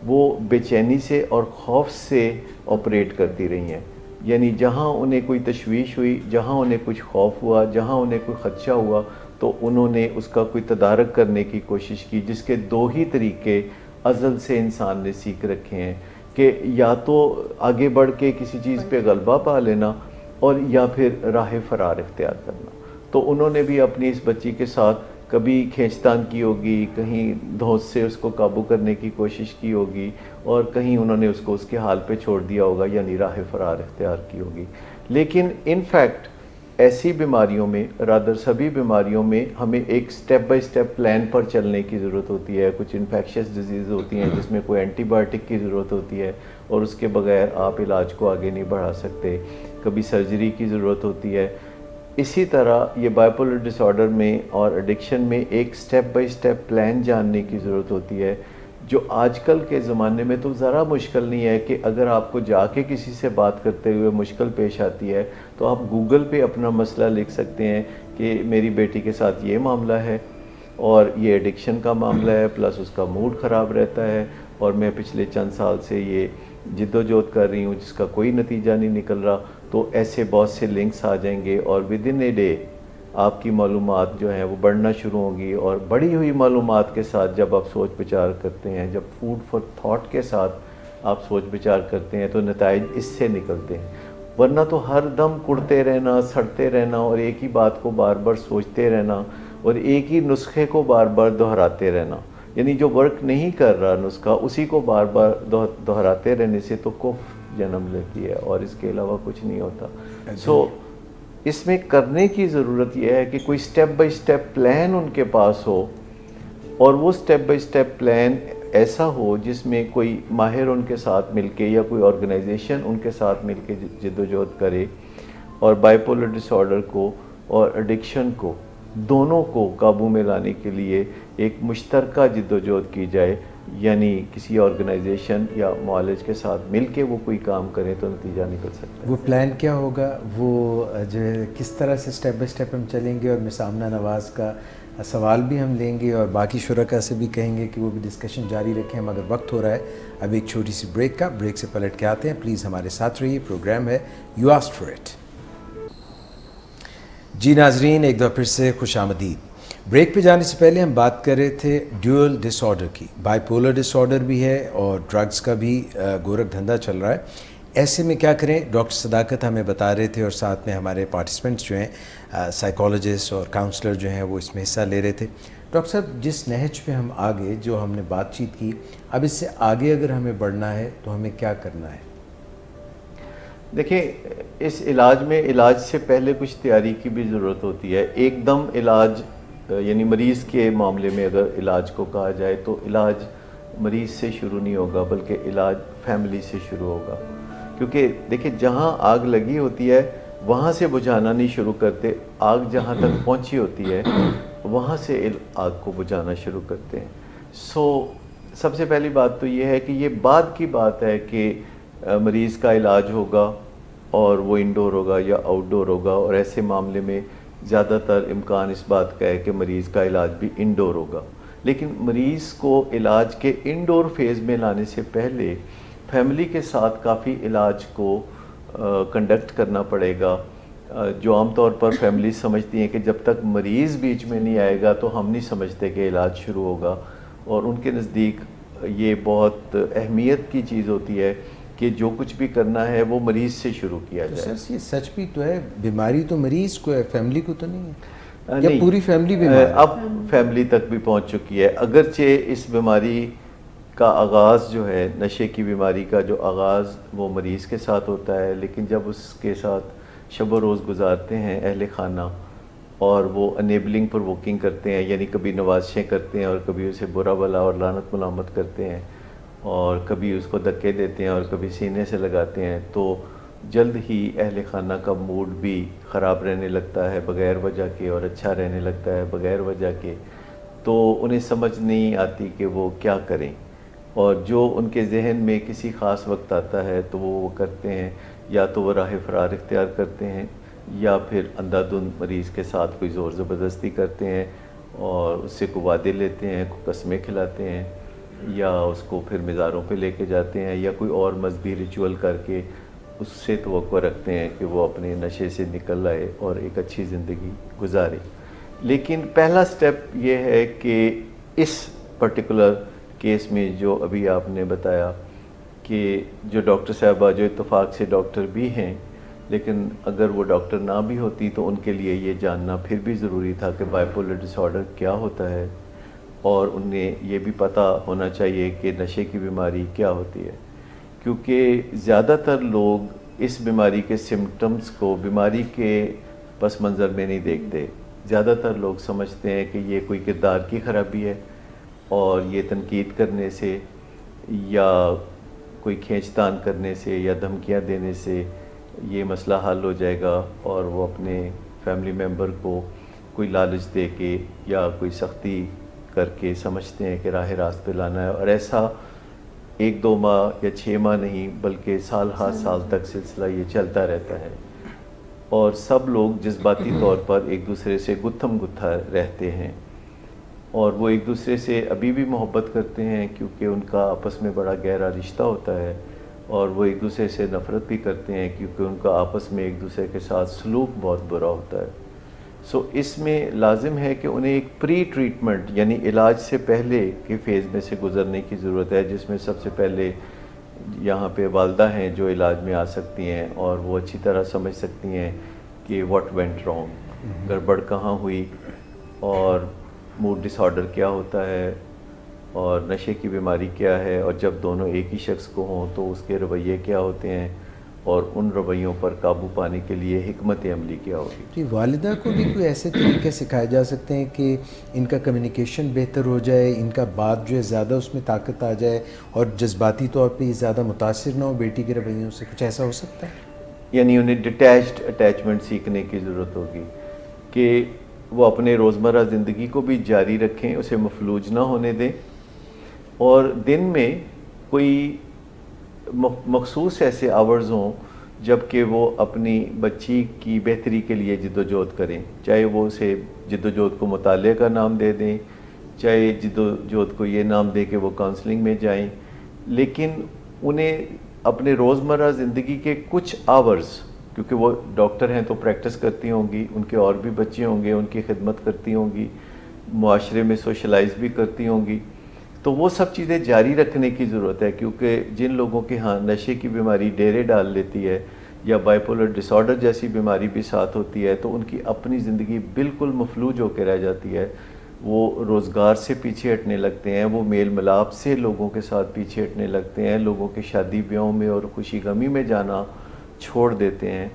وہ بے چینی سے اور خوف سے آپریٹ کرتی رہی ہیں. یعنی جہاں انہیں کوئی تشویش ہوئی, جہاں انہیں کچھ خوف ہوا, جہاں انہیں کوئی خدشہ ہوا, تو انہوں نے اس کا کوئی تدارک کرنے کی کوشش کی, جس کے دو ہی طریقے ازل سے انسان نے سیکھ رکھے ہیں کہ یا تو آگے بڑھ کے کسی چیز پہ غلبہ پا لینا, اور یا پھر راہ فرار اختیار کرنا. تو انہوں نے بھی اپنی اس بچی کے ساتھ کبھی کھینچتان کی ہوگی, کہیں دھوس سے اس کو قابو کرنے کی کوشش کی ہوگی, اور کہیں انہوں نے اس کو اس کے حال پہ چھوڑ دیا ہوگا, یعنی راہ فرار اختیار کی ہوگی. لیکن ان فیکٹ ایسی بیماریوں میں, رادر سبھی بیماریوں میں, ہمیں ایک سٹیپ بائی سٹیپ پلان پر چلنے کی ضرورت ہوتی ہے. کچھ انفیکشس ڈیزیز ہوتی ہیں جس میں کوئی اینٹی بائیوٹک کی ضرورت ہوتی ہے, اور اس کے بغیر آپ علاج کو آگے نہیں بڑھا سکتے. کبھی سرجری کی ضرورت ہوتی ہے. اسی طرح یہ بائیپولر ڈس آرڈر میں اور ایڈکشن میں ایک سٹیپ بائی سٹیپ پلان جاننے کی ضرورت ہوتی ہے, جو آج کل کے زمانے میں تو ذرا مشکل نہیں ہے کہ اگر آپ کو جا کے کسی سے بات کرتے ہوئے مشکل پیش آتی ہے تو آپ گوگل پہ اپنا مسئلہ لکھ سکتے ہیں کہ میری بیٹی کے ساتھ یہ معاملہ ہے, اور یہ ایڈکشن کا معاملہ ہے, پلس اس کا موڈ خراب رہتا ہے, اور میں پچھلے چند سال سے یہ جد و جہد کر رہی ہوں جس کا کوئی نتیجہ نہیں نکل رہا. تو ایسے بہت سے لنکس آ جائیں گے, اور ود ان اے ڈے آپ کی معلومات جو ہیں وہ بڑھنا شروع ہوں گی. اور بڑھی ہوئی معلومات کے ساتھ جب آپ سوچ بچار کرتے ہیں, جب فوڈ فار تھاٹ کے ساتھ آپ سوچ بچار کرتے ہیں, تو نتائج اس سے نکلتے ہیں. ورنہ تو ہر دم کڑتے رہنا, سڑتے رہنا, اور ایک ہی بات کو بار بار سوچتے رہنا, اور ایک ہی نسخے کو بار بار دہراتے رہنا, یعنی جو ورک نہیں کر رہا نسخہ اسی کو بار بار دہراتے رہنے سے تو کف جنم لیتی ہے, اور اس کے علاوہ کچھ نہیں ہوتا. سو اس میں کرنے کی ضرورت یہ ہے کہ کوئی سٹیپ بائی سٹیپ پلان ان کے پاس ہو، اور وہ سٹیپ بائی سٹیپ پلان ایسا ہو جس میں کوئی ماہر ان کے ساتھ مل کے یا کوئی آرگنائزیشن ان کے ساتھ مل کے جد و جہد کرے، اور بائی پولر ڈس آرڈر کو اور ایڈکشن کو دونوں کو قابو میں لانے کے لیے ایک مشترکہ جد و جہد کی جائے، یعنی کسی آرگنائزیشن یا معالج کے ساتھ مل کے وہ کوئی کام کریں تو نتیجہ نکل سکتا ہے۔ وہ پلان کیا ہوگا، وہ جو ہے کس طرح سے سٹیپ بائی سٹیپ ہم چلیں گے، اور مسامنہ نواز کا سوال بھی ہم لیں گے اور باقی شرکاء سے بھی کہیں گے کہ وہ بھی ڈسکشن جاری رکھیں، مگر وقت ہو رہا ہے اب ایک چھوٹی سی بریک کا۔ بریک سے پلٹ کے آتے ہیں، پلیز ہمارے ساتھ رہیے، پروگرام ہے یو آسکڈ فار اٹ۔ جی ناظرین، ایک دفعہ پھر سے خوش آمدید۔ بریک پہ جانے سے پہلے ہم بات کر رہے تھے ڈیول ڈس آرڈر کی، بائی پولر ڈس آرڈر بھی ہے اور ڈرگز کا بھی گورکھ دھندا چل رہا ہے۔ ایسے میں کیا کریں، ڈاکٹر صداقت ہمیں بتا رہے تھے، اور ساتھ میں ہمارے پارٹیسپینٹس جو ہیں سائیکالوجسٹ اور کاؤنسلر جو ہیں وہ اس میں حصہ لے رہے تھے۔ ڈاکٹر صاحب، جس نہج پہ ہم آگے جو ہم نے بات چیت کی، اب اس سے آگے اگر ہمیں بڑھنا ہے تو ہمیں کیا کرنا ہے؟ دیکھیں، اس علاج میں علاج سے پہلے کچھ تیاری کی بھی ضرورت ہوتی ہے۔ ایک دم علاج، یعنی مریض کے معاملے میں اگر علاج کو کہا جائے تو علاج مریض سے شروع نہیں ہوگا، بلکہ علاج فیملی سے شروع ہوگا، کیونکہ دیکھیں جہاں آگ لگی ہوتی ہے وہاں سے بجھانا نہیں شروع کرتے، آگ جہاں تک پہنچی ہوتی ہے وہاں سے آگ کو بجھانا شروع کرتے ہیں۔ سب سے پہلی بات تو یہ ہے کہ یہ بعد کی بات ہے کہ مریض کا علاج ہوگا اور وہ انڈور ہوگا یا آؤٹ ڈور ہوگا، اور ایسے معاملے میں زیادہ تر امکان اس بات کا ہے کہ مریض کا علاج بھی انڈور ہوگا۔ لیکن مریض کو علاج کے انڈور فیز میں لانے سے پہلے فیملی کے ساتھ کافی علاج کو کنڈکٹ کرنا پڑے گا، جو عام طور پر فیملی سمجھتی ہیں کہ جب تک مریض بیچ میں نہیں آئے گا تو ہم نہیں سمجھتے کہ علاج شروع ہوگا، اور ان کے نزدیک یہ بہت اہمیت کی چیز ہوتی ہے کہ جو کچھ بھی کرنا ہے وہ مریض سے شروع کیا جائے۔ سر یہ سچ بھی تو ہے، بیماری تو مریض کو ہے، فیملی کو تو نہیں ہے، یا پوری فیملی بیمار ہے؟ اب فیملی تک بھی پہنچ چکی ہے، اگرچہ اس بیماری کا آغاز جو ہے، نشے کی بیماری کا جو آغاز وہ مریض کے ساتھ ہوتا ہے، لیکن جب اس کے ساتھ شب و روز گزارتے ہیں اہل خانہ اور وہ انیبلنگ پرووکنگ کرتے ہیں، یعنی کبھی نوازشیں کرتے ہیں اور کبھی اسے برا بھلا اور لعنت ملامت کرتے ہیں، اور کبھی اس کو دھکے دیتے ہیں اور کبھی سینے سے لگاتے ہیں، تو جلد ہی اہل خانہ کا موڈ بھی خراب رہنے لگتا ہے بغیر وجہ کے، اور اچھا رہنے لگتا ہے بغیر وجہ کے، تو انہیں سمجھ نہیں آتی کہ وہ کیا کریں، اور جو ان کے ذہن میں کسی خاص وقت آتا ہے تو وہ کرتے ہیں، یا تو وہ راہ فرار اختیار کرتے ہیں، یا پھر اندھا دھند مریض کے ساتھ کوئی زور زبردستی کرتے ہیں اور اس سے کوئی وعدے لیتے ہیں، کوئی قسمیں کھلاتے ہیں، یا اس کو پھر مزاروں پہ لے کے جاتے ہیں، یا کوئی اور مذہبی ریچول کر کے اس سے توقع رکھتے ہیں کہ وہ اپنے نشے سے نکل آئے اور ایک اچھی زندگی گزارے۔ لیکن پہلا سٹیپ یہ ہے کہ اس پرٹیکولر کیس میں جو ابھی آپ نے بتایا کہ جو ڈاکٹر صاحبہ جو اتفاق سے ڈاکٹر بھی ہیں، لیکن اگر وہ ڈاکٹر نہ بھی ہوتی تو ان کے لیے یہ جاننا پھر بھی ضروری تھا کہ بائی پولر ڈس آرڈر کیا ہوتا ہے، اور انہیں یہ بھی پتہ ہونا چاہیے کہ نشے کی بیماری کیا ہوتی ہے، کیونکہ زیادہ تر لوگ اس بیماری کے سمٹمز کو بیماری کے پس منظر میں نہیں دیکھتے۔ زیادہ تر لوگ سمجھتے ہیں کہ یہ کوئی کردار کی خرابی ہے، اور یہ تنقید کرنے سے یا کوئی کھینچ تان کرنے سے یا دھمکیاں دینے سے یہ مسئلہ حل ہو جائے گا، اور وہ اپنے فیملی ممبر کو کوئی لالچ دے کے یا کوئی سختی کر کے سمجھتے ہیں کہ راہ راست پہ لانا ہے، اور ایسا 1-2 ماہ یا 6 ماہ نہیں بلکہ سال ہر سال تک سلسلہ یہ چلتا رہتا ہے، اور سب لوگ جذباتی طور پر ایک دوسرے سے گتھم گتھا رہتے ہیں، اور وہ ایک دوسرے سے ابھی بھی محبت کرتے ہیں کیونکہ ان کا آپس میں بڑا گہرا رشتہ ہوتا ہے، اور وہ ایک دوسرے سے نفرت بھی کرتے ہیں کیونکہ ان کا آپس میں ایک دوسرے کے ساتھ سلوک بہت برا ہوتا ہے۔ اس میں لازم ہے کہ انہیں ایک پری ٹریٹمنٹ یعنی علاج سے پہلے کے فیز میں سے گزرنے کی ضرورت ہے، جس میں سب سے پہلے یہاں پہ والدہ ہیں جو علاج میں آ سکتی ہیں، اور وہ اچھی طرح سمجھ سکتی ہیں کہ واٹ وینٹ رانگ، گڑبڑ کہاں ہوئی، اور موڈ ڈس آرڈر کیا ہوتا ہے، اور نشے کی بیماری کیا ہے، اور جب دونوں ایک ہی شخص کو ہوں تو اس کے رویے کیا ہوتے ہیں، اور ان رویوں پر قابو پانے کے لیے حکمت عملی کیا ہوگی. جی والدہ کو بھی کوئی ایسے طریقے سکھائے جا سکتے ہیں کہ ان کا کمیونیکیشن بہتر ہو جائے, ان کا بات جو ہے زیادہ اس میں طاقت آ جائے اور جذباتی طور پہ یہ زیادہ متاثر نہ ہو بیٹی کے رویوں سے, کچھ ایسا ہو سکتا ہے؟ یعنی انہیں ڈیٹیچڈ اٹیچمنٹ سیکھنے کی ضرورت ہوگی کہ وہ اپنے روزمرہ زندگی کو بھی جاری رکھیں, اسے مفلوج نہ ہونے دیں, اور دن میں کوئی مخصوص ایسے آورز ہوں جب کہ وہ اپنی بچی کی بہتری کے لیے جد و جہد کریں, چاہے وہ اسے جد و جہد کو مطالعے کا نام دے دیں, چاہے جد و جہد کو یہ نام دے کہ وہ کاؤنسلنگ میں جائیں, لیکن انہیں اپنے روزمرہ زندگی کے کچھ آورز, کیونکہ وہ ڈاکٹر ہیں تو پریکٹس کرتی ہوں گی, ان کے اور بھی بچے ہوں گے, ان کی خدمت کرتی ہوں گی, معاشرے میں سوشلائز بھی کرتی ہوں گی, تو وہ سب چیزیں جاری رکھنے کی ضرورت ہے. کیونکہ جن لوگوں کے ہاں نشے کی بیماری ڈیرے ڈال لیتی ہے یا بائیپولر ڈس آرڈر جیسی بیماری بھی ساتھ ہوتی ہے, تو ان کی اپنی زندگی بالکل مفلوج ہو کے رہ جاتی ہے. وہ روزگار سے پیچھے ہٹنے لگتے ہیں, وہ میل ملاپ سے لوگوں کے ساتھ پیچھے ہٹنے لگتے ہیں, لوگوں کے شادی بیاہوں میں اور خوشی غمی میں جانا چھوڑ دیتے ہیں,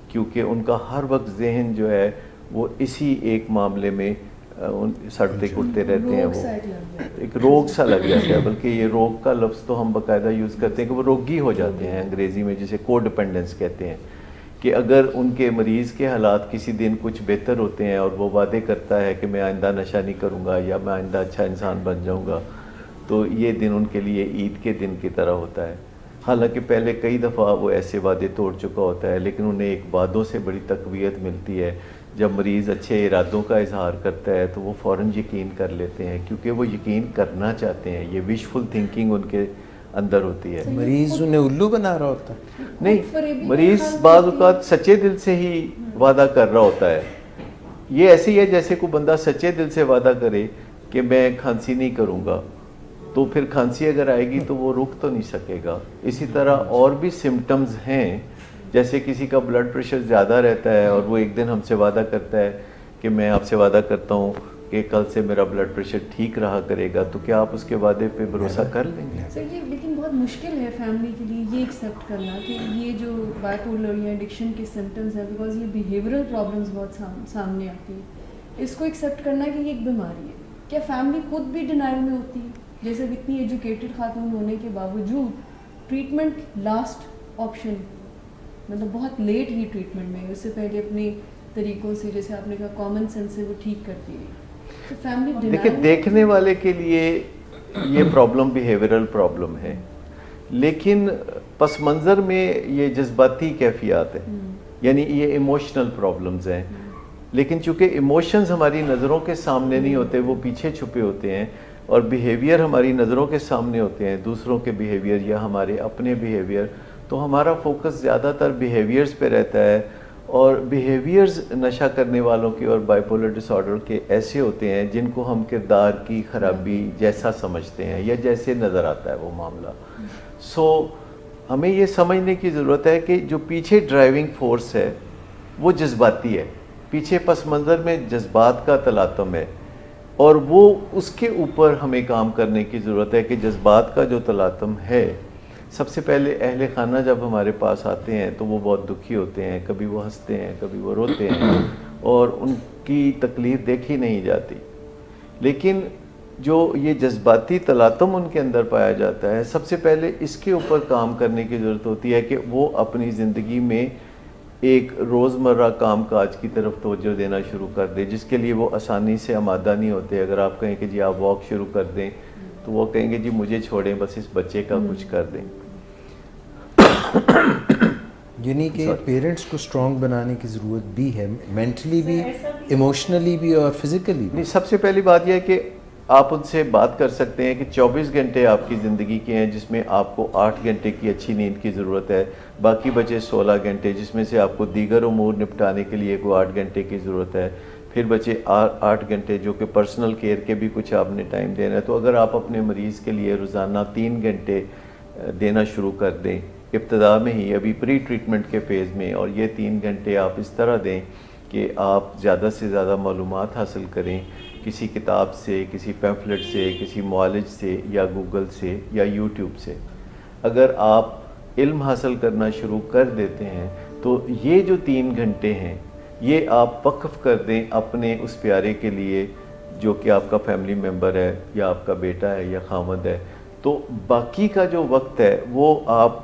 کیونکہ ان کا ہر وقت ذہن جو ہے وہ اسی ایک معاملے میں سڑتے کٹتے رہتے ہیں. وہ ایک روگ سا لگ جاتا ہے, بلکہ یہ روگ کا لفظ تو ہم باقاعدہ یوز کرتے ہیں کہ وہ روگی ہو جاتے ہیں انگریزی میں, جسے کو ڈپینڈنس کہتے ہیں, کہ اگر ان کے مریض کے حالات کسی دن کچھ بہتر ہوتے ہیں اور وہ وعدے کرتا ہے کہ میں آئندہ نشہ نہیں کروں گا یا میں آئندہ اچھا انسان بن جاؤں گا, تو یہ دن ان کے لیے عید کے دن کی طرح ہوتا ہے. حالانکہ پہلے کئی دفعہ وہ ایسے وعدے توڑ چکا ہوتا ہے, لیکن انہیں ایک وعدوں سے بڑی تقویت ملتی ہے. جب مریض اچھے ارادوں کا اظہار کرتا ہے تو وہ فوراً یقین کر لیتے ہیں, کیونکہ وہ یقین کرنا چاہتے ہیں. یہ وشفل تھنکنگ ان کے اندر ہوتی ہے. مریض انہیں الو بنا رہا ہوتا ہے. نہیں, مریض بعض اوقات سچے دل سے ہی وعدہ کر رہا ہوتا ہے. یہ ایسے ہی ہے جیسے کوئی بندہ سچے دل سے وعدہ کرے کہ میں کھانسی نہیں کروں گا, تو پھر کھانسی اگر آئے گی تو وہ رک تو نہیں سکے گا. اسی طرح اور بھی سمٹمز ہیں, جیسے کسی کا بلڈ پریشر زیادہ رہتا ہے اور وہ ایک دن ہم سے وعدہ کرتا ہے کہ میں آپ سے وعدہ کرتا ہوں کہ کل سے میرا بلڈ پریشر ٹھیک رہا کرے گا, تو کیا آپ اس کے وعدے پہ بھروسہ کر لیں گے؟ سر یہ لیکن بہت مشکل ہے فیملی کے لیے یہ ایکسیپٹ کرنا کہ یہ جو بائیپولر یا ایڈکشن کے سمٹمز ہیں, بیکاز یہ بیہیورل پرابلمس بہت سامنے آتی ہیں, اس کو ایکسیپٹ کرنا کہ یہ ایک بیماری ہے. کیا فیملی خود بھی ڈینائل میں ہوتی ہے؟ جیسے اتنی ایجوکیٹڈ خاتون ہونے کے باوجود ٹریٹمنٹ لاسٹ آپشن, مطلب بہت لیٹ ہی ٹریٹمنٹ میں, اس سے پہلے اپنے طریقوں سے جیسے آپ نے کہا کامن سینس سے وہ ٹھیک کرتی ہے. تو فیملی دیکھیں, دیکھنے والے کے لیے یہ پرابلم بیہیورل پرابلم ہے, لیکن پس منظر میں یہ جذباتی کیفیات ہیں, یعنی یہ ایموشنل پرابلمز ہیں. لیکن چونکہ ایموشنز ہماری نظروں کے سامنے نہیں ہوتے, وہ پیچھے چھپے ہوتے ہیں, اور بیہیویئر ہماری نظروں کے سامنے ہوتے ہیں, دوسروں کے بیہیویئر یا ہمارے اپنے بیہیویئر, تو ہمارا فوکس زیادہ تر بیہیویئرز پہ رہتا ہے. اور بیہیویئرز نشہ کرنے والوں کے اور بائیپولر ڈس آرڈر کے ایسے ہوتے ہیں جن کو ہم کردار کی خرابی جیسا سمجھتے ہیں یا جیسے نظر آتا ہے وہ معاملہ. سو ہمیں یہ سمجھنے کی ضرورت ہے کہ جو پیچھے ڈرائیونگ فورس ہے وہ جذباتی ہے, پیچھے پس منظر میں جذبات کا تلاطم ہے, اور وہ اس کے اوپر ہمیں کام کرنے کی ضرورت ہے کہ جذبات کا جو تلاطم ہے, سب سے پہلے اہل خانہ جب ہمارے پاس آتے ہیں تو وہ بہت دکھی ہوتے ہیں, کبھی وہ ہنستے ہیں, کبھی وہ روتے ہیں, اور ان کی تکلیف دیکھی نہیں جاتی. لیکن جو یہ جذباتی تلاطم ان کے اندر پایا جاتا ہے, سب سے پہلے اس کے اوپر کام کرنے کی ضرورت ہوتی ہے کہ وہ اپنی زندگی میں ایک روزمرہ کام کاج کی طرف توجہ دینا شروع کر دے, جس کے لیے وہ آسانی سے آمادہ نہیں ہوتے. اگر آپ کہیں کہ جی آپ واک شروع کر دیں تو وہ کہیں گے جی مجھے چھوڑیں, بس اس بچے کا کچھ کر دیں. یعنی کہ پیرنٹس کو اسٹرانگ بنانے کی ضرورت بھی ہے, مینٹلی بھی, ایموشنلی بھی اور فزیکلی بھی. سب سے پہلی بات یہ ہے کہ آپ ان سے بات کر سکتے ہیں کہ 24 گھنٹے آپ کی زندگی کے ہیں جس میں آپ کو 8 گھنٹے کی اچھی نیند کی ضرورت ہے, باقی بچے 16 گھنٹے جس میں سے آپ کو دیگر امور نپٹانے کے لیے کوئی 8 گھنٹے کی ضرورت ہے, پھر بچے 8 گھنٹے جو کہ پرسنل کیئر کے بھی کچھ آپ نے ٹائم دینا ہے. تو اگر آپ اپنے مریض کے لیے روزانہ 3 گھنٹے دینا شروع کر دیں ابتدا میں ہی, ابھی پری ٹریٹمنٹ کے فیز میں, اور یہ 3 گھنٹے آپ اس طرح دیں کہ آپ زیادہ سے زیادہ معلومات حاصل کریں کسی کتاب سے, کسی پیمفلٹ سے, کسی معالج سے, یا گوگل سے, یا یوٹیوب سے. اگر آپ علم حاصل کرنا شروع کر دیتے ہیں تو یہ جو 3 گھنٹے ہیں یہ آپ وقف کر دیں اپنے اس پیارے کے لیے جو کہ آپ کا فیملی ممبر ہے یا آپ کا بیٹا ہے یا خامد ہے. تو باقی کا جو وقت ہے وہ آپ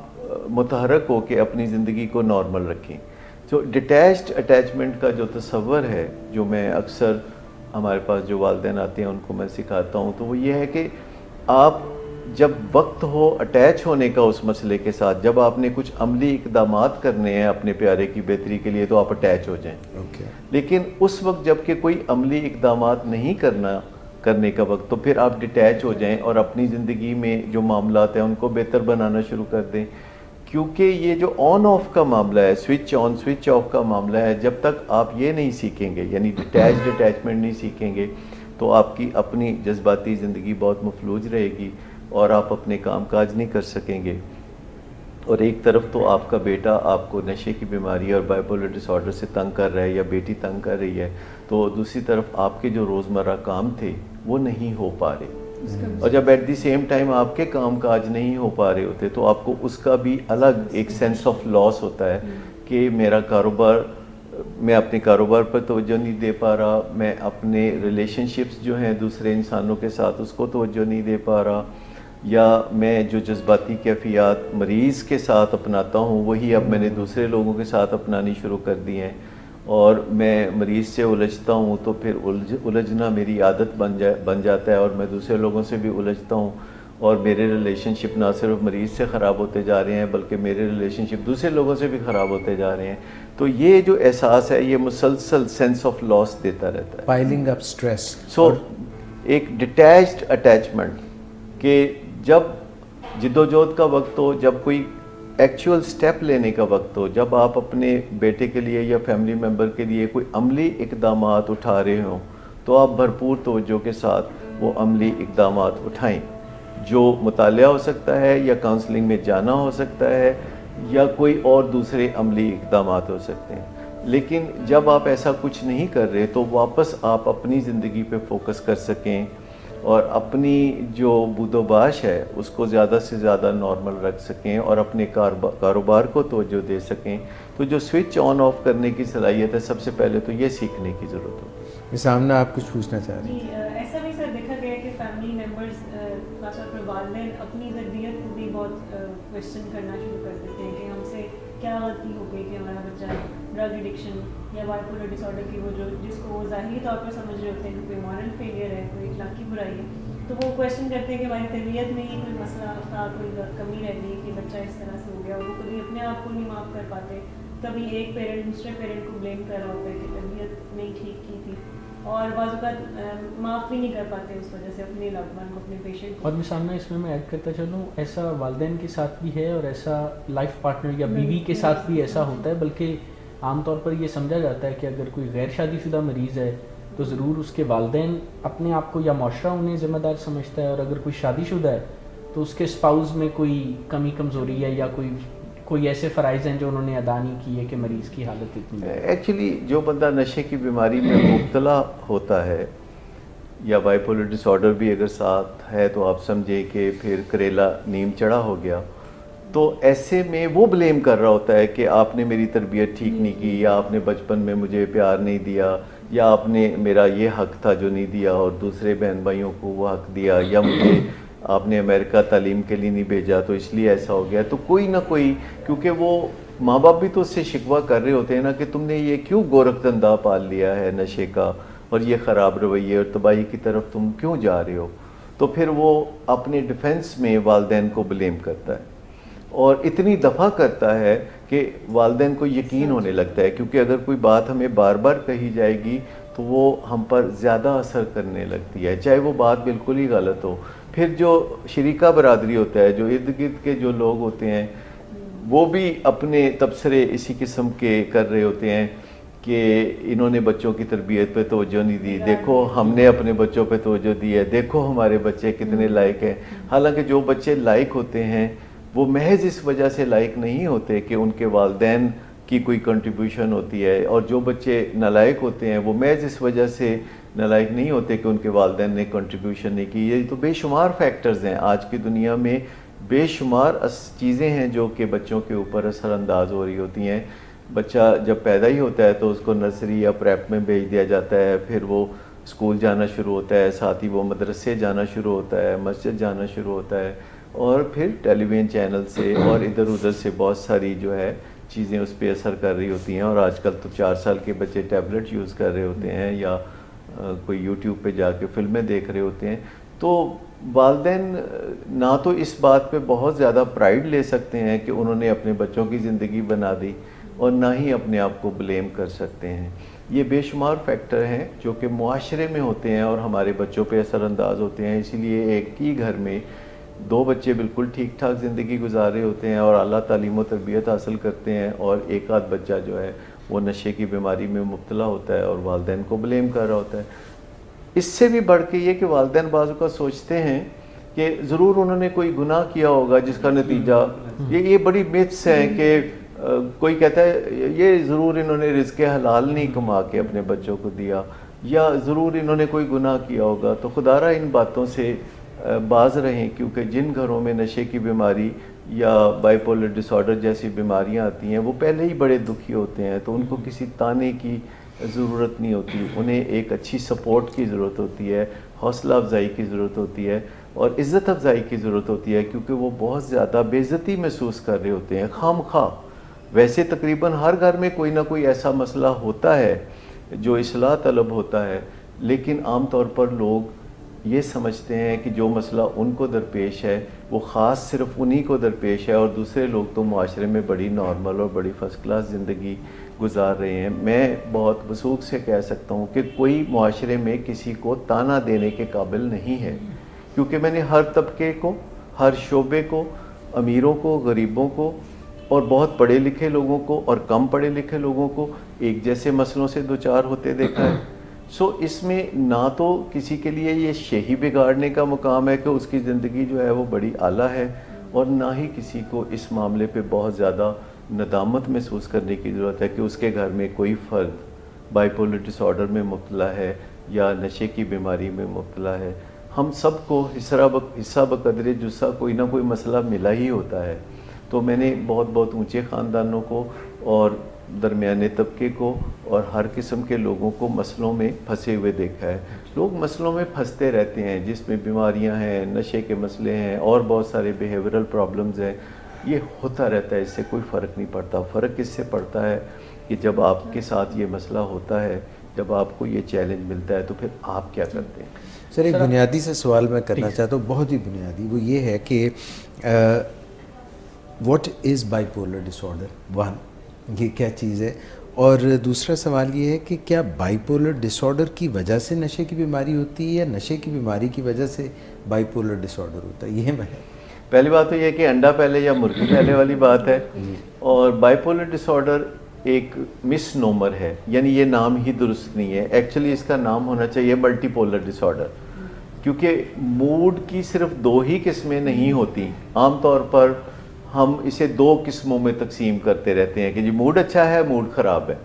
متحرک ہو کے اپنی زندگی کو نارمل رکھیں. تو ڈیٹیچڈ اٹیچمنٹ کا جو تصور ہے جو میں اکثر ہمارے پاس جو والدین آتے ہیں ان کو میں سکھاتا ہوں تو وہ یہ ہے کہ آپ جب وقت ہو اٹیچ ہونے کا اس مسئلے کے ساتھ, جب آپ نے کچھ عملی اقدامات کرنے ہیں اپنے پیارے کی بہتری کے لیے تو آپ اٹیچ ہو جائیں. لیکن اس وقت جب کہ کوئی عملی اقدامات نہیں کرنے کا وقت تو پھر آپ ڈیٹیچ ہو جائیں اور اپنی زندگی میں جو معاملات ہیں ان کو بہتر بنانا شروع کر دیں. کیونکہ یہ جو آن آف کا معاملہ ہے, سوئچ آن سوئچ آف کا معاملہ ہے, جب تک آپ یہ نہیں سیکھیں گے یعنی ڈیٹیچڈ اٹیچمنٹ نہیں سیکھیں گے تو آپ کی اپنی جذباتی زندگی بہت مفلوج رہے گی اور آپ اپنے کام کاج نہیں کر سکیں گے. اور ایک طرف تو آپ کا بیٹا آپ کو نشے کی بیماری اور بائیپولر ڈس آرڈر سے تنگ کر رہا ہے یا بیٹی تنگ کر رہی ہے, تو دوسری طرف آپ کے جو روزمرہ کام تھے وہ نہیں ہو پا رہے, اور جب ایٹ دی سیم ٹائم آپ کے کام کاج نہیں ہو پا رہے ہوتے تو آپ کو اس کا بھی الگ ایک سینس آف لاس ہوتا ہے کہ میرا کاروبار, میں اپنے کاروبار پر توجہ نہیں دے پا رہا, میں اپنے ریلیشن شپس جو ہیں دوسرے انسانوں کے ساتھ اس کو توجہ نہیں دے پا رہا, یا میں جو جذباتی کیفیات مریض کے ساتھ اپناتا ہوں وہی اب میں نے دوسرے لوگوں کے ساتھ اپنانی شروع کر دی ہیں, اور میں مریض سے الجھتا ہوں تو پھر الجھنا میری عادت بن جاتا ہے اور میں دوسرے لوگوں سے بھی الجھتا ہوں, اور میرے ریلیشن شپ نہ صرف مریض سے خراب ہوتے جا رہے ہیں بلکہ میرے ریلیشن شپ دوسرے لوگوں سے بھی خراب ہوتے جا رہے ہیں. تو یہ جو احساس ہے یہ مسلسل سینس آف لاس دیتا رہتا ہے, پائلنگ اپ اسٹریس. سو ایک ڈیٹیچڈ اٹیچمنٹ کہ جب جدوجہد کا وقت ہو, جب کوئی ایکچول سٹیپ لینے کا وقت ہو, جب آپ اپنے بیٹے کے لیے یا فیملی ممبر کے لیے کوئی عملی اقدامات اٹھا رہے ہوں تو آپ بھرپور توجہ کے ساتھ وہ عملی اقدامات اٹھائیں, جو مطالعہ ہو سکتا ہے یا کاؤنسلنگ میں جانا ہو سکتا ہے یا کوئی اور دوسرے عملی اقدامات ہو سکتے ہیں. لیکن جب آپ ایسا کچھ نہیں کر رہے تو واپس آپ اپنی زندگی پہ فوکس کر سکیں اور اپنی جو بود و باش ہے اس کو زیادہ سے زیادہ نارمل رکھ سکیں اور اپنے کاروبار کو توجہ دے سکیں. تو جو سوئچ آن آف کرنے کی صلاحیت ہے سب سے پہلے تو یہ سیکھنے کی ضرورت ہے. سامنے آپ کچھ پوچھنا چاہ رہے ہیں؟ جی, ایسا بھی سر دیکھا گیا ہے کہ فیملی ممبرز خاص طور پر والدین اپنی تربیت کو بھی بہت کوشچن کرنا شروع کر دیتے ہیں کہ ہم سے کیا غلطی ہو گئی کہ ہمارا بچہ ڈرگ ایڈکشن یا بائیپولر ڈس آرڈر کی وہ جو جس کو وہ ظاہری طور پر سمجھ رہے ہوتے ہیں کہ کوئی مورل فیلئر ہے, کوئی اخلاقی برائی ہے, تو وہ کویشچن کرتے ہیں کہ ہماری تربیت میں ہی کوئی مسئلہ تھا, کوئی کمی رہ گئی کہ بچہ اس طرح سے ہو گیا, اور وہ کبھی اپنے آپ کو نہیں معاف کر پاتے, کبھی ایک پیرنٹ دوسرے پیرنٹ کو بلیم کر رہا ہوتا ہے کہ تربیت نہیں ٹھیک کی تھی, اور بعض اوقات معاف بھی نہیں کر پاتے اس وجہ سے اپنے لوڈ ون کو, اپنے پیشنٹ کو. اور میں سامنے اس میں ایڈ کرتا چلوں, ایسا والدین کے ساتھ بھی ہے اور ایسا لائف پارٹنر یا بیوی کے ساتھ بھی ایسا ہوتا ہے, بلکہ عام طور پر یہ سمجھا جاتا ہے کہ اگر کوئی غیر شادی شدہ مریض ہے تو ضرور اس کے والدین اپنے آپ کو یا معاشرہ انہیں ذمہ دار سمجھتا ہے, اور اگر کوئی شادی شدہ ہے تو اس کے اسپاؤز میں کوئی کمی کمزوری ہے یا کوئی ایسے فرائض ہیں جو انہوں نے ادا نہیں کیے کہ مریض کی حالت اتنی ہے. ایکچولی جو بندہ نشے کی بیماری میں مبتلا ہوتا ہے یا بائیپولر ڈس آرڈر بھی اگر ساتھ ہے تو آپ سمجھے کہ پھر کریلا نیم چڑھا ہو گیا, تو ایسے میں وہ بلیم کر رہا ہوتا ہے کہ آپ نے میری تربیت ٹھیک نہیں کی, یا آپ نے بچپن میں مجھے پیار نہیں دیا, یا آپ نے میرا یہ حق تھا جو نہیں دیا اور دوسرے بہن بھائیوں کو وہ حق دیا, یا مجھے آپ نے امریکہ تعلیم کے لیے نہیں بھیجا تو اس لیے ایسا ہو گیا. تو کوئی نہ کوئی, کیونکہ وہ ماں باپ بھی تو اس سے شکوہ کر رہے ہوتے ہیں نا کہ تم نے یہ کیوں گورکھ دھندا پال لیا ہے نشے کا, اور یہ خراب رویے اور تباہی کی طرف تم کیوں جا رہے ہو. تو پھر وہ اپنے ڈیفنس میں والدین کو بلیم کرتا ہے اور اتنی دفعہ کرتا ہے کہ والدین کو یقین ہونے لگتا ہے, کیونکہ اگر کوئی بات ہمیں بار بار کہی جائے گی تو وہ ہم پر زیادہ اثر کرنے لگتی ہے, چاہے وہ بات بالکل ہی غلط ہو. پھر جو شریکہ برادری ہوتا ہے, جو ارد گرد کے جو لوگ ہوتے ہیں, وہ بھی اپنے تبصرے اسی قسم کے کر رہے ہوتے ہیں کہ انہوں نے بچوں کی تربیت پہ توجہ نہیں دی, دیکھو ہم نے اپنے بچوں پہ توجہ دی ہے, دیکھو ہمارے بچے کتنے لائق ہیں. حالانکہ جو بچے لائق ہوتے ہیں وہ محض اس وجہ سے لائق نہیں ہوتے کہ ان کے والدین کی کوئی کنٹریبیوشن ہوتی ہے, اور جو بچے نالائق ہوتے ہیں وہ محض اس وجہ سے نالائق نہیں ہوتے کہ ان کے والدین نے کنٹریبیوشن نہیں کی. یہ تو بے شمار فیکٹرز ہیں آج کی دنیا میں بے شمار چیزیں ہیں جو کہ بچوں کے اوپر اثر انداز ہو رہی ہوتی ہیں. بچہ جب پیدا ہی ہوتا ہے تو اس کو نرسری یا پریپ میں بھیج دیا جاتا ہے, پھر وہ اسکول جانا شروع ہوتا ہے, ساتھ ہی وہ مدرسے جانا شروع ہوتا ہے, مسجد جانا شروع ہوتا ہے, اور پھر ٹیلی ویژن چینل سے اور ادھر ادھر سے بہت ساری جو ہے چیزیں اس پہ اثر کر رہی ہوتی ہیں. اور آج کل تو 4 سال کے بچے ٹیبلٹ یوز کر رہے ہوتے ہیں یا کوئی یوٹیوب پہ جا کے فلمیں دیکھ رہے ہوتے ہیں. تو والدین نہ تو اس بات پہ بہت زیادہ پرائیڈ لے سکتے ہیں کہ انہوں نے اپنے بچوں کی زندگی بنا دی, اور نہ ہی اپنے آپ کو بلیم کر سکتے ہیں. یہ بے شمار فیکٹر ہیں جو کہ معاشرے میں ہوتے ہیں اور ہمارے بچوں پہ اثر انداز ہوتے ہیں. اسی لیے ایک ہی گھر میں 2 بچے بالکل ٹھیک ٹھاک زندگی گزار رہے ہوتے ہیں اور اعلیٰ تعلیم و تربیت حاصل کرتے ہیں, اور ایک آدھ بچہ جو ہے وہ نشے کی بیماری میں مبتلا ہوتا ہے اور والدین کو بلیم کر رہا ہوتا ہے. اس سے بھی بڑھ کے یہ کہ والدین بعض اوقات سوچتے ہیں کہ ضرور انہوں نے کوئی گناہ کیا ہوگا جس کا نتیجہ, یہ بڑی میتھس ہیں کہ کوئی کہتا ہے یہ ضرور انہوں نے رزق حلال نہیں کما کے اپنے بچوں کو دیا, یا ضرور انہوں نے کوئی گناہ کیا ہوگا. تو خدا را ان باتوں سے باز رہیں, کیونکہ جن گھروں میں نشے کی بیماری یا بائی پولر ڈس آرڈر جیسی بیماریاں آتی ہیں وہ پہلے ہی بڑے دکھی ہوتے ہیں, تو ان کو کسی تانے کی ضرورت نہیں ہوتی, انہیں ایک اچھی سپورٹ کی ضرورت ہوتی ہے, حوصلہ افزائی کی ضرورت ہوتی ہے, اور عزت افزائی کی ضرورت ہوتی ہے, کیونکہ وہ بہت زیادہ بے عزتی محسوس کر رہے ہوتے ہیں خام خواہ. ویسے تقریباً ہر گھر میں کوئی نہ کوئی ایسا مسئلہ ہوتا ہے جو اصلاح طلب ہوتا ہے, لیکن عام طور پر لوگ یہ سمجھتے ہیں کہ جو مسئلہ ان کو درپیش ہے وہ خاص صرف انہی کو درپیش ہے, اور دوسرے لوگ تو معاشرے میں بڑی نارمل اور بڑی فرسٹ کلاس زندگی گزار رہے ہیں. میں بہت وثوق سے کہہ سکتا ہوں کہ کوئی معاشرے میں کسی کو تانا دینے کے قابل نہیں ہے, کیونکہ میں نے ہر طبقے کو, ہر شعبے کو, امیروں کو, غریبوں کو, اور بہت پڑھے لکھے لوگوں کو اور کم پڑھے لکھے لوگوں کو ایک جیسے مسئلوں سے دوچار ہوتے دیکھا ہے. اس میں نہ تو کسی کے لیے یہ شہی بگاڑنے کا مقام ہے کہ اس کی زندگی جو ہے وہ بڑی اعلیٰ ہے, اور نہ ہی کسی کو اس معاملے پہ بہت زیادہ ندامت محسوس کرنے کی ضرورت ہے کہ اس کے گھر میں کوئی فرد بائی پولر ڈس آرڈر میں مبتلا ہے یا نشے کی بیماری میں مبتلا ہے. ہم سب کو حصہ بقدر جسہ کوئی نہ کوئی مسئلہ ملا ہی ہوتا ہے. تو میں نے بہت بہت اونچے خاندانوں کو اور درمیانے طبقے کو اور ہر قسم کے لوگوں کو مسئلوں میں پھنسے ہوئے دیکھا ہے. لوگ مسئلوں میں پھنستے رہتے ہیں جس میں بیماریاں ہیں, نشے کے مسئلے ہیں, اور بہت سارے بیہیورل پرابلمز ہیں. یہ ہوتا رہتا ہے, اس سے کوئی فرق نہیں پڑتا. فرق اس سے پڑتا ہے کہ جب آپ کے ساتھ یہ مسئلہ ہوتا ہے, جب آپ کو یہ چیلنج ملتا ہے, تو پھر آپ کیا کرتے ہیں. سر ایک بنیادی سا سوال میں کرنا چاہتا ہوں, بہت ہی بنیادی, وہ یہ ہے کہ what is bipolar disorder? یہ کیا چیز ہے؟ اور دوسرا سوال یہ ہے کہ کیا بائی پولر ڈس آرڈر کی وجہ سے نشے کی بیماری ہوتی ہے یا نشے کی بیماری کی وجہ سے بائی پولر ڈس آرڈر ہوتا ہے؟ یہ میں پہلی بات تو یہ کہ انڈا پہلے یا مرغی پہلے والی بات ہے. اور بائی پولر ڈس آرڈر ایک مس نومر ہے, یعنی یہ نام ہی درست نہیں ہے. ایکچولی اس کا نام ہونا چاہیے ملٹی پولر ڈس آرڈر, کیونکہ موڈ کی صرف 2 ہی قسمیں نہیں ہوتی. عام طور پر ہم اسے 2 قسموں میں تقسیم کرتے رہتے ہیں کہ جی موڈ اچھا ہے, موڈ خراب ہے,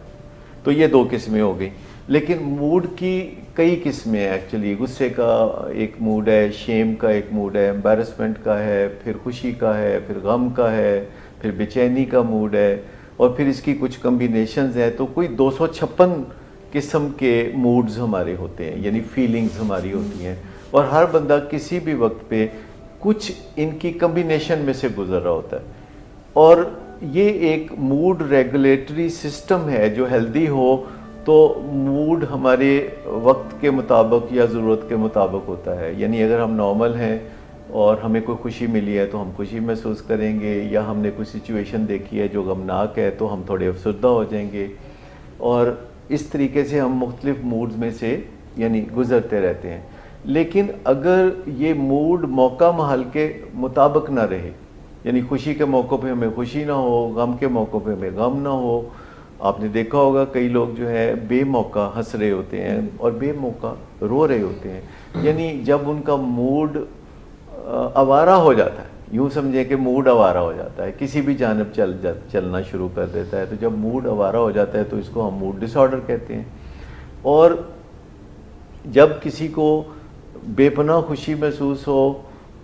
تو یہ 2 قسمیں ہو گئی. لیکن موڈ کی کئی قسمیں ہیں ایکچولی. غصے کا ایک موڈ ہے, شیم کا ایک موڈ ہے, امبیرسمنٹ کا ہے, پھر خوشی کا ہے, پھر غم کا ہے, پھر بے چینی کا موڈ ہے, اور پھر اس کی کچھ کمبینیشنز ہیں. تو کوئی 256 قسم کے موڈز ہمارے ہوتے ہیں, یعنی فیلنگز ہماری ہوتی ہیں, اور ہر بندہ کسی بھی وقت پہ کچھ ان کی کمبینیشن میں سے گزر رہا ہوتا ہے. اور یہ ایک موڈ ریگولیٹری سسٹم ہے جو ہیلدی ہو تو موڈ ہمارے وقت کے مطابق یا ضرورت کے مطابق ہوتا ہے. یعنی اگر ہم نارمل ہیں اور ہمیں کوئی خوشی ملی ہے تو ہم خوشی محسوس کریں گے, یا ہم نے کوئی سچویشن دیکھی ہے جو غمناک ہے تو ہم تھوڑے افسردہ ہو جائیں گے. اور اس طریقے سے ہم مختلف موڈز میں سے یعنی گزرتے رہتے ہیں. لیکن اگر یہ موڈ موقع محل کے مطابق نہ رہے, یعنی خوشی کے موقع پہ ہمیں خوشی نہ ہو, غم کے موقع پہ ہمیں غم نہ ہو. آپ نے دیکھا ہوگا کئی لوگ جو ہے بے موقع ہنس رہے ہوتے ہیں اور بے موقع رو رہے ہوتے ہیں. یعنی جب ان کا موڈ آوارہ ہو جاتا ہے, یوں سمجھیں کہ موڈ آوارہ ہو جاتا ہے, کسی بھی جانب چلنا شروع کر دیتا ہے, تو جب موڈ آوارہ ہو جاتا ہے تو اس کو ہم موڈ ڈس آرڈر کہتے ہیں. اور جب کسی کو بے پناہ خوشی محسوس ہو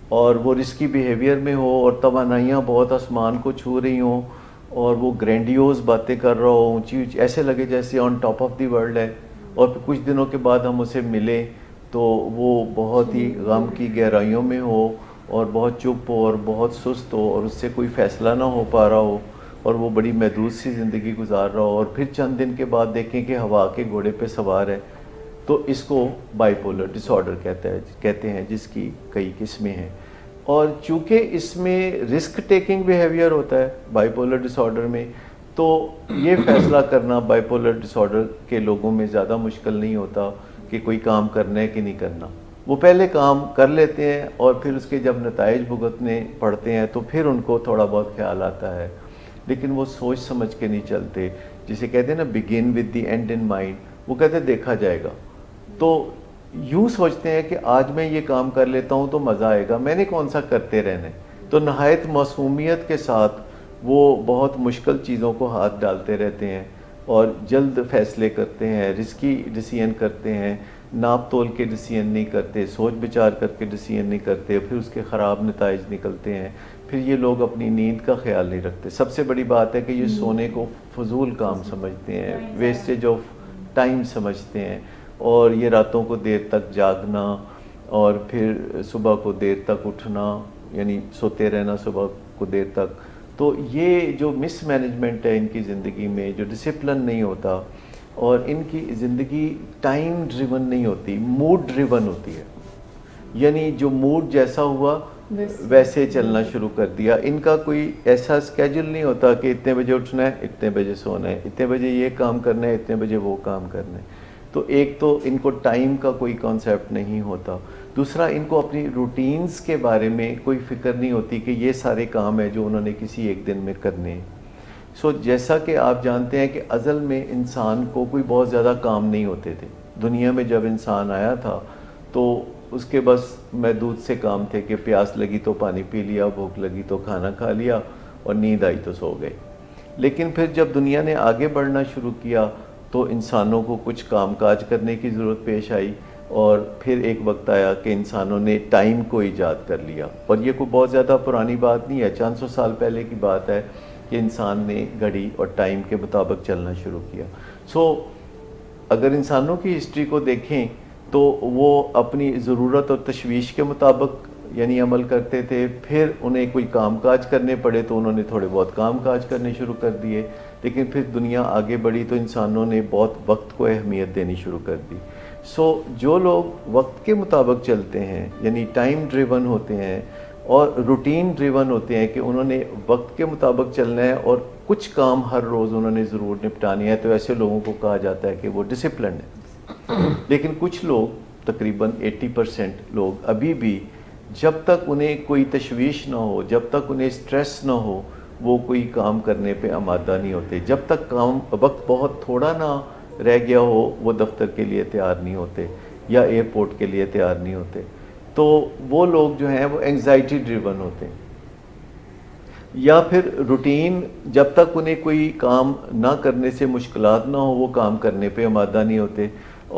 اور وہ رسکی بیہیویئر میں ہو اور توانائیاں بہت آسمان کو چھو رہی ہوں اور وہ گرینڈیوز باتیں کر رہا ہو، اونچی اونچی، ایسے لگے جیسے on top of the world ہے، اور پھر کچھ دنوں کے بعد ہم اسے ملیں تو وہ بہت ہی غم کی گہرائیوں میں ہو اور بہت چپ ہو اور بہت سست ہو اور اس سے کوئی فیصلہ نہ ہو پا رہا ہو اور وہ بڑی محدود سی زندگی گزار رہا ہو، اور پھر چند دن کے بعد دیکھیں کہ ہوا کے گھوڑے پہ سوار ہے، تو اس کو بائی پولر ڈس آرڈر کہتے ہیں، جس کی کئی قسمیں ہیں۔ اور چونکہ اس میں رسک ٹیکنگ بیہیویئر ہوتا ہے بائی پولر ڈس آرڈر میں، تو یہ فیصلہ کرنا بائی پولر ڈس آرڈر کے لوگوں میں زیادہ مشکل نہیں ہوتا کہ کوئی کام کرنا ہے کہ نہیں کرنا۔ وہ پہلے کام کر لیتے ہیں اور پھر اس کے جب نتائج بھگتنے پڑتے ہیں تو پھر ان کو تھوڑا بہت خیال آتا ہے، لیکن وہ سوچ سمجھ کے نہیں چلتے، جسے کہتے ہیں نا begin with the end in mind, وہ کہتے ہیں دیکھا جائے گا۔ تو یوں سوچتے ہیں کہ آج میں یہ کام کر لیتا ہوں تو مزہ آئے گا، میں نے کون سا کرتے رہنا ہے۔ تو نہایت معصومیت کے ساتھ وہ بہت مشکل چیزوں کو ہاتھ ڈالتے رہتے ہیں اور جلد فیصلے کرتے ہیں، رسکی ڈیسیژن کرتے ہیں، ناپ تول کے ڈیسیژن نہیں کرتے، سوچ بچار کر کے ڈیسیژن نہیں کرتے، پھر اس کے خراب نتائج نکلتے ہیں۔ پھر یہ لوگ اپنی نیند کا خیال نہیں رکھتے۔ سب سے بڑی بات ہے کہ یہ سونے کو فضول کام سمجھتے ہیں، ویسٹیج آف ٹائم سمجھتے ہیں، اور یہ راتوں کو دیر تک جاگنا اور پھر صبح کو دیر تک اٹھنا، یعنی سوتے رہنا صبح کو دیر تک۔ تو یہ جو مس مینجمنٹ ہے ان کی زندگی میں، جو ڈسپلن نہیں ہوتا، اور ان کی زندگی ٹائم ڈریون نہیں ہوتی، موڈ ڈریون ہوتی ہے، یعنی جو موڈ جیسا ہوا ویسے چلنا شروع کر دیا۔ ان کا کوئی ایسا اسکیجول نہیں ہوتا کہ اتنے بجے اٹھنا ہے، اتنے بجے سونا ہے، اتنے بجے یہ کام کرنا ہے، اتنے بجے وہ کام کرنا ہے۔ تو ایک تو ان کو ٹائم کا کوئی کانسیپٹ نہیں ہوتا، دوسرا ان کو اپنی روٹینز کے بارے میں کوئی فکر نہیں ہوتی کہ یہ سارے کام ہیں جو انہوں نے کسی ایک دن میں کرنے ہیں۔ جیسا کہ آپ جانتے ہیں کہ ازل میں انسان کو کوئی بہت زیادہ کام نہیں ہوتے تھے۔ دنیا میں جب انسان آیا تھا تو اس کے بس محدود سے کام تھے کہ پیاس لگی تو پانی پی لیا، بھوک لگی تو کھانا کھا لیا، اور نیند آئی تو سو گئے۔ لیکن پھر جب دنیا نے آگے بڑھنا شروع کیا تو انسانوں کو کچھ کام کاج کرنے کی ضرورت پیش آئی، اور پھر ایک وقت آیا کہ انسانوں نے ٹائم کو ایجاد کر لیا۔ اور یہ کوئی بہت زیادہ پرانی بات نہیں ہے، 400 سال پہلے کی بات ہے کہ انسان نے گھڑی اور ٹائم کے مطابق چلنا شروع کیا۔ اگر انسانوں کی ہسٹری کو دیکھیں تو وہ اپنی ضرورت اور تشویش کے مطابق یعنی عمل کرتے تھے، پھر انہیں کوئی کام کاج کرنے پڑے تو انہوں نے تھوڑے بہت کام کاج کرنے شروع کر دیے، لیکن پھر دنیا آگے بڑھی تو انسانوں نے بہت وقت کو اہمیت دینی شروع کر دی۔ جو لوگ وقت کے مطابق چلتے ہیں، یعنی ٹائم ڈریون ہوتے ہیں اور روٹین ڈریون ہوتے ہیں کہ انہوں نے وقت کے مطابق چلنا ہے اور کچھ کام ہر روز انہوں نے ضرور نپٹانے ہیں، تو ایسے لوگوں کو کہا جاتا ہے کہ وہ ڈسپلنڈ ہیں۔ لیکن کچھ لوگ، تقریباً 80% لوگ ابھی بھی جب تک انہیں کوئی تشویش نہ ہو، جب تک انہیں سٹریس نہ ہو، وہ کوئی کام کرنے پہ آمادہ نہیں ہوتے۔ جب تک وقت بہت تھوڑا نہ رہ گیا ہو، وہ دفتر کے لیے تیار نہیں ہوتے یا ایئرپورٹ کے لیے تیار نہیں ہوتے۔ تو وہ لوگ جو ہیں وہ اینگزائٹی ڈریون ہوتے ہیں، یا پھر روٹین جب تک انہیں کوئی کام نہ کرنے سے مشکلات نہ ہو، وہ کام کرنے پہ آمادہ نہیں ہوتے،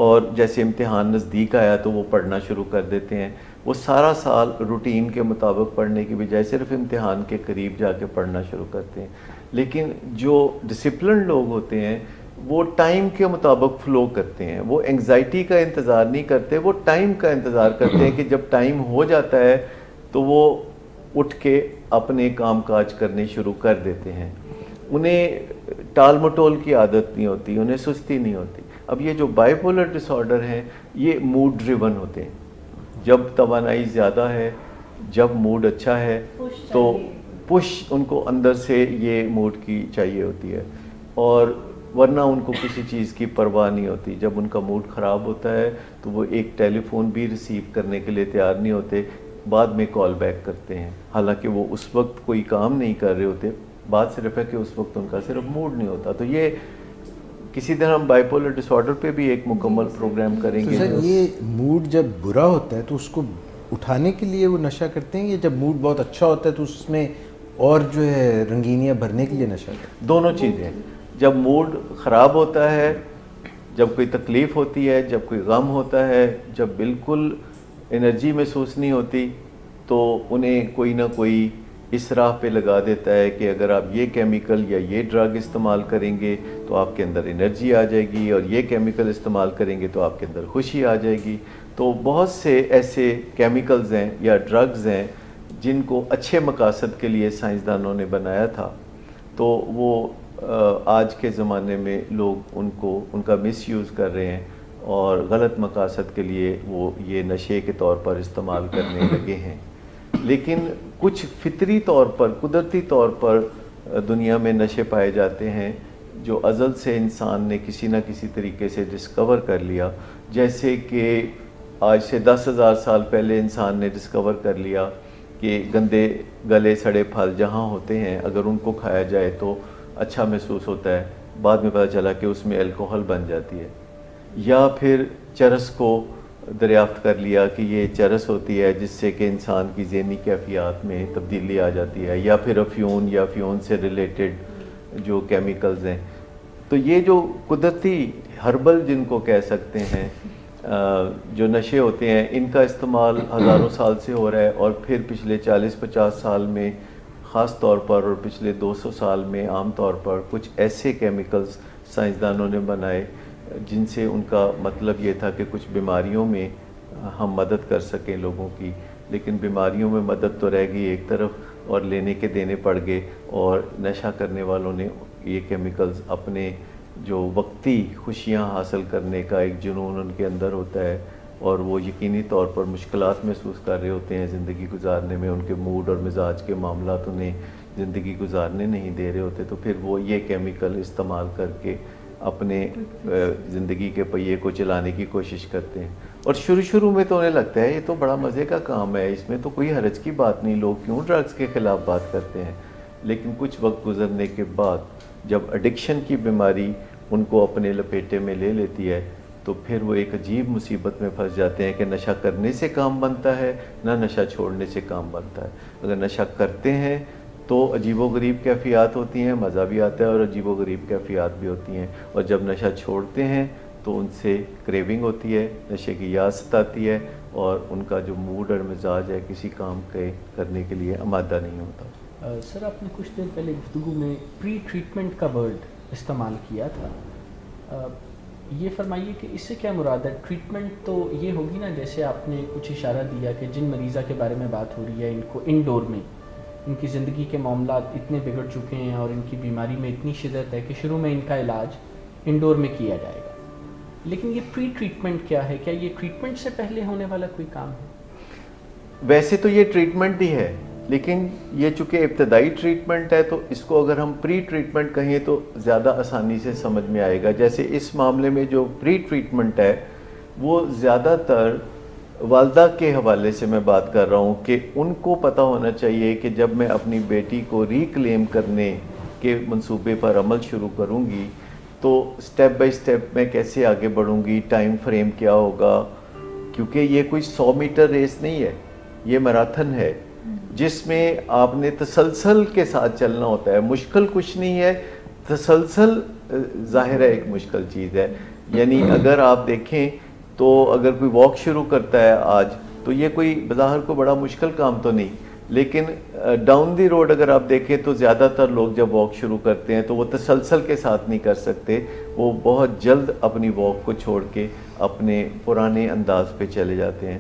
اور جیسے امتحان نزدیک آیا تو وہ پڑھنا شروع کر دیتے ہیں۔ وہ سارا سال روٹین کے مطابق پڑھنے کی بجائے صرف امتحان کے قریب جا کے پڑھنا شروع کرتے ہیں۔ لیکن جو ڈسپلنڈ لوگ ہوتے ہیں وہ ٹائم کے مطابق فلو کرتے ہیں، وہ اینگزائٹی کا انتظار نہیں کرتے، وہ ٹائم کا انتظار کرتے ہیں کہ جب ٹائم ہو جاتا ہے تو وہ اٹھ کے اپنے کام کاج کرنے شروع کر دیتے ہیں۔ انہیں ٹال مٹول کی عادت نہیں ہوتی، انہیں سستی نہیں ہوتی۔ اب یہ جو بائی پولر ڈس آرڈر ہیں یہ موڈ ڈریون ہوتے ہیں۔ جب توانائی زیادہ ہے، جب موڈ اچھا ہے تو پش ان کو اندر سے یہ موڈ کی چاہیے ہوتی ہے، اور ورنہ ان کو کسی چیز کی پرواہ نہیں ہوتی۔ جب ان کا موڈ خراب ہوتا ہے تو وہ ایک ٹیلی فون بھی ریسیو کرنے کے لیے تیار نہیں ہوتے، بعد میں کال بیک کرتے ہیں، حالانکہ وہ اس وقت کوئی کام نہیں کر رہے ہوتے۔ بات صرف ہے کہ اس وقت ان کا صرف موڈ نہیں ہوتا۔ تو یہ کسی دن ہم بائی پولر ڈس آرڈر پہ بھی ایک مکمل پروگرام کریں گے۔ سر یہ موڈ جب برا ہوتا ہے تو اس کو اٹھانے کے لیے وہ نشہ کرتے ہیں، یا جب موڈ بہت اچھا ہوتا ہے تو اس میں اور جو ہے رنگینیاں بھرنے کے لیے نشہ کرتے ہیں؟ دونوں چیزیں۔ جب موڈ خراب ہوتا ہے، جب کوئی تکلیف ہوتی ہے، جب کوئی غم ہوتا ہے، جب بالکل انرجی محسوس نہیں ہوتی، تو انہیں کوئی نہ کوئی اس راہ پہ لگا دیتا ہے کہ اگر آپ یہ کیمیکل یا یہ ڈرگ استعمال کریں گے تو آپ کے اندر انرجی آ جائے گی، اور یہ کیمیکل استعمال کریں گے تو آپ کے اندر خوشی آ جائے گی. تو بہت سے ایسے کیمیکلز ہیں یا ڈرگز ہیں جن کو اچھے مقاصد کے لیے سائنسدانوں نے بنایا تھا، تو وہ آج کے زمانے میں لوگ ان کا مس یوز کر رہے ہیں اور غلط مقاصد کے لیے وہ یہ نشے کے طور پر استعمال کرنے لگے ہیں. لیکن کچھ فطری طور پر، قدرتی طور پر دنیا میں نشے پائے جاتے ہیں جو ازل سے انسان نے کسی نہ کسی طریقے سے ڈسکور کر لیا. جیسے کہ آج سے 10,000 سال پہلے انسان نے ڈسکور کر لیا کہ گندے گلے سڑے پھل جہاں ہوتے ہیں اگر ان کو کھایا جائے تو اچھا محسوس ہوتا ہے. بعد میں پتہ چلا کہ اس میں الکوہل بن جاتی ہے. یا پھر چرس کو دریافت کر لیا کہ یہ چرس ہوتی ہے جس سے کہ انسان کی ذہنی کیفیات میں تبدیلی آ جاتی ہے. یا پھر افیون یا افیون سے ریلیٹڈ جو کیمیکلز ہیں. تو یہ جو قدرتی ہربل جن کو کہہ سکتے ہیں جو نشے ہوتے ہیں، ان کا استعمال ہزاروں سال سے ہو رہا ہے. اور پھر پچھلے 40-50 سال میں خاص طور پر اور پچھلے 200 سال میں عام طور پر کچھ ایسے کیمیکلز سائنسدانوں نے بنائے جن سے ان کا مطلب یہ تھا کہ کچھ بیماریوں میں ہم مدد کر سکیں لوگوں کی. لیکن بیماریوں میں مدد تو رہ گئی ایک طرف اور لینے کے دینے پڑ گئے، اور نشہ کرنے والوں نے یہ کیمیکلز اپنے جو وقتی خوشیاں حاصل کرنے کا ایک جنون ان کے اندر ہوتا ہے، اور وہ یقینی طور پر مشکلات محسوس کر رہے ہوتے ہیں زندگی گزارنے میں. ان کے موڈ اور مزاج کے معاملات انہیں زندگی گزارنے نہیں دے رہے ہوتے، تو پھر وہ یہ کیمیکل استعمال کر کے اپنے زندگی کے پہیے کو چلانے کی کوشش کرتے ہیں. اور شروع میں تو انہیں لگتا ہے یہ تو بڑا مزے کا کام ہے، اس میں تو کوئی حرج کی بات نہیں، لوگ کیوں ڈرگز کے خلاف بات کرتے ہیں. لیکن کچھ وقت گزرنے کے بعد جب ایڈکشن کی بیماری ان کو اپنے لپیٹے میں لے لیتی ہے تو پھر وہ ایک عجیب مصیبت میں پھنس جاتے ہیں کہ نشہ کرنے سے کام بنتا ہے نہ نشہ چھوڑنے سے کام بنتا ہے. اگر نشہ کرتے ہیں تو عجیب و غریب کیفیات ہوتی ہیں، مزہ بھی آتا ہے اور عجیب و غریب کیفیات بھی ہوتی ہیں. اور جب نشہ چھوڑتے ہیں تو ان سے کریونگ ہوتی ہے، نشے کی یاد ستاتی ہے، اور ان کا جو موڈ اور مزاج ہے کسی کام کے کرنے کے لیے آمادہ نہیں ہوتا. سر، آپ نے کچھ دیر پہلے گفتگو میں پری ٹریٹمنٹ کا ورڈ استعمال کیا تھا. یہ فرمائیے کہ اس سے کیا مراد ہے؟ ٹریٹمنٹ تو یہ ہوگی نا، جیسے آپ نے کچھ اشارہ دیا کہ جن مریضہ کے بارے میں بات ہو رہی ہے ان کو انڈور میں ان کی زندگی کے معاملات اتنے بگڑ چکے ہیں اور ان کی بیماری میں اتنی شدت ہے کہ شروع میں ان کا علاج انڈور میں کیا جائے گا. لیکن یہ پری ٹریٹمنٹ کیا ہے؟ کیا یہ ٹریٹمنٹ سے پہلے ہونے والا کوئی کام ہے؟ ویسے تو یہ ٹریٹمنٹ ہی ہے، لیکن یہ چونکہ ابتدائی ٹریٹمنٹ ہے تو اس کو اگر ہم پری ٹریٹمنٹ کہیں تو زیادہ آسانی سے سمجھ میں آئے گا. جیسے اس معاملے میں جو پری ٹریٹمنٹ ہے وہ زیادہ تر والدہ کے حوالے سے میں بات کر رہا ہوں کہ ان کو پتہ ہونا چاہیے کہ جب میں اپنی بیٹی کو ریکلیم کرنے کے منصوبے پر عمل شروع کروں گی تو سٹیپ بائی سٹیپ میں کیسے آگے بڑھوں گی، ٹائم فریم کیا ہوگا. کیونکہ یہ کوئی 100 میٹر ریس نہیں ہے، یہ میراتھن ہے جس میں آپ نے تسلسل کے ساتھ چلنا ہوتا ہے. مشکل کچھ نہیں ہے، تسلسل ظاہر ہے ایک مشکل چیز ہے. یعنی اگر آپ دیکھیں تو اگر کوئی واک شروع کرتا ہے آج تو یہ کوئی بظاہر کو بڑا مشکل کام تو نہیں، لیکن ڈاؤن دی روڈ اگر آپ دیکھیں تو زیادہ تر لوگ جب واک شروع کرتے ہیں تو وہ تسلسل کے ساتھ نہیں کر سکتے، وہ بہت جلد اپنی واک کو چھوڑ کے اپنے پرانے انداز پہ چلے جاتے ہیں.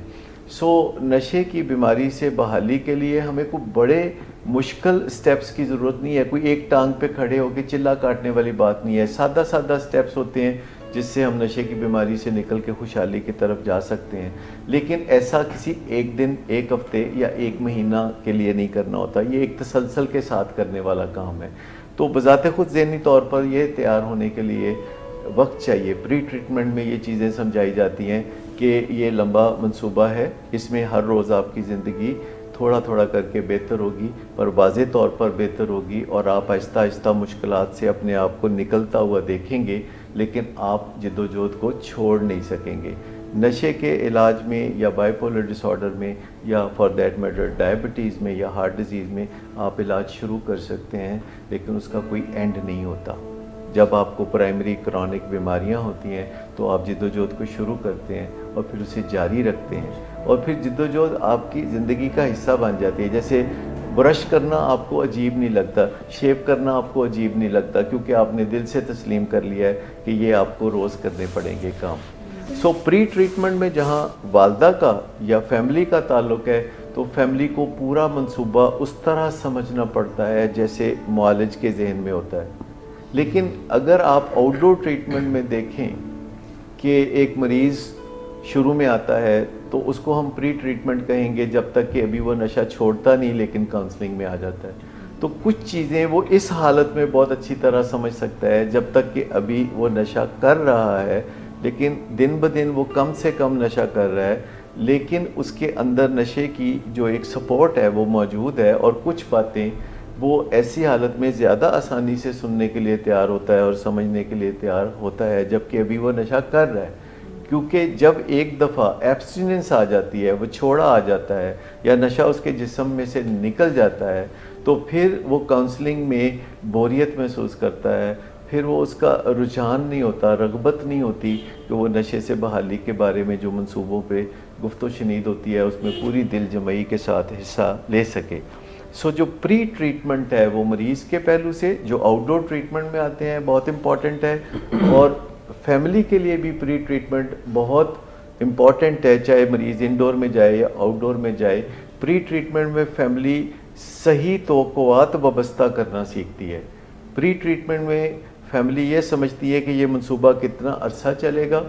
نشے کی بیماری سے بحالی کے لیے ہمیں کوئی بڑے مشکل سٹیپس کی ضرورت نہیں ہے. کوئی ایک ٹانگ پہ کھڑے ہو کے چلا کاٹنے والی بات نہیں ہے. سادہ سٹیپس ہوتے ہیں جس سے ہم نشے کی بیماری سے نکل کے خوشحالی کی طرف جا سکتے ہیں. لیکن ایسا کسی ایک دن، ایک ہفتے یا ایک مہینہ کے لیے نہیں کرنا ہوتا، یہ ایک تسلسل کے ساتھ کرنے والا کام ہے. تو بذات خود ذہنی طور پر یہ تیار ہونے کے لیے وقت چاہیے. پری ٹریٹمنٹ میں یہ چیزیں سمجھائی جاتی ہیں کہ یہ لمبا منصوبہ ہے، اس میں ہر روز آپ کی زندگی تھوڑا تھوڑا کر کے بہتر ہوگی، پر واضح طور پر بہتر ہوگی، اور آپ آہستہ آہستہ مشکلات سے اپنے آپ کو نکلتا ہوا دیکھیں گے، لیکن آپ جد و جہد کو چھوڑ نہیں سکیں گے. نشے کے علاج میں یا بائی پولر ڈس آرڈر میں یا فار دیٹ میٹر ڈائبٹیز میں یا ہارٹ ڈیزیز میں آپ علاج شروع کر سکتے ہیں، لیکن اس کا کوئی اینڈ نہیں ہوتا. جب آپ کو پرائمری کرونک بیماریاں ہوتی ہیں تو آپ جد و جہد کو شروع کرتے ہیں اور پھر اسے جاری رکھتے ہیں، اور پھر جدوجہد آپ کی زندگی کا حصہ بن جاتی ہے. جیسے برش کرنا آپ کو عجیب نہیں لگتا, شیو کرنا آپ کو عجیب نہیں لگتا, کیونکہ آپ نے دل سے تسلیم کر لیا ہے کہ یہ آپ کو روز کرنے پڑیں گے کام. سو پری ٹریٹمنٹ میں جہاں والدہ کا یا فیملی کا تعلق ہے تو فیملی کو پورا منصوبہ اس طرح سمجھنا پڑتا ہے جیسے معالج کے ذہن میں ہوتا ہے. لیکن اگر آپ آؤٹ ڈور ٹریٹمنٹ میں دیکھیں کہ ایک مریض شروع میں آتا ہے تو اس کو ہم پری ٹریٹمنٹ کہیں گے جب تک کہ ابھی وہ نشہ چھوڑتا نہیں لیکن کاؤنسلنگ میں آ جاتا ہے. تو کچھ چیزیں وہ اس حالت میں بہت اچھی طرح سمجھ سکتا ہے جب تک کہ ابھی وہ نشہ کر رہا ہے, لیکن دن بدن وہ کم سے کم نشہ کر رہا ہے, لیکن اس کے اندر نشے کی جو ایک سپورٹ ہے وہ موجود ہے, اور کچھ باتیں وہ ایسی حالت میں زیادہ آسانی سے سننے کے لیے تیار ہوتا ہے اور سمجھنے کے لیے تیار ہوتا ہے جبکہ ابھی وہ نشہ کر رہا ہے. کیونکہ جب ایک دفعہ ایبسٹیننس آ جاتی ہے, وہ چھوڑا آ جاتا ہے یا نشہ اس کے جسم میں سے نکل جاتا ہے, تو پھر وہ کاؤنسلنگ میں بوریت محسوس کرتا ہے, پھر وہ اس کا رجحان نہیں ہوتا, رغبت نہیں ہوتی کہ وہ نشے سے بحالی کے بارے میں جو منصوبوں پہ گفت و شنید ہوتی ہے اس میں پوری دل جمعی کے ساتھ حصہ لے سکے. سو جو پری ٹریٹمنٹ ہے وہ مریض کے پہلو سے, جو آؤٹ ڈور ٹریٹمنٹ میں آتے ہیں, بہت امپورٹنٹ ہے, اور فیملی کے لیے بھی پری ٹریٹمنٹ بہت امپورٹنٹ ہے, چاہے مریض انڈور میں جائے یا آؤٹ ڈور میں جائے. پری ٹریٹمنٹ میں فیملی صحیح توقعات وابستہ کرنا سیکھتی ہے. پری ٹریٹمنٹ میں فیملی یہ سمجھتی ہے کہ یہ منصوبہ کتنا عرصہ چلے گا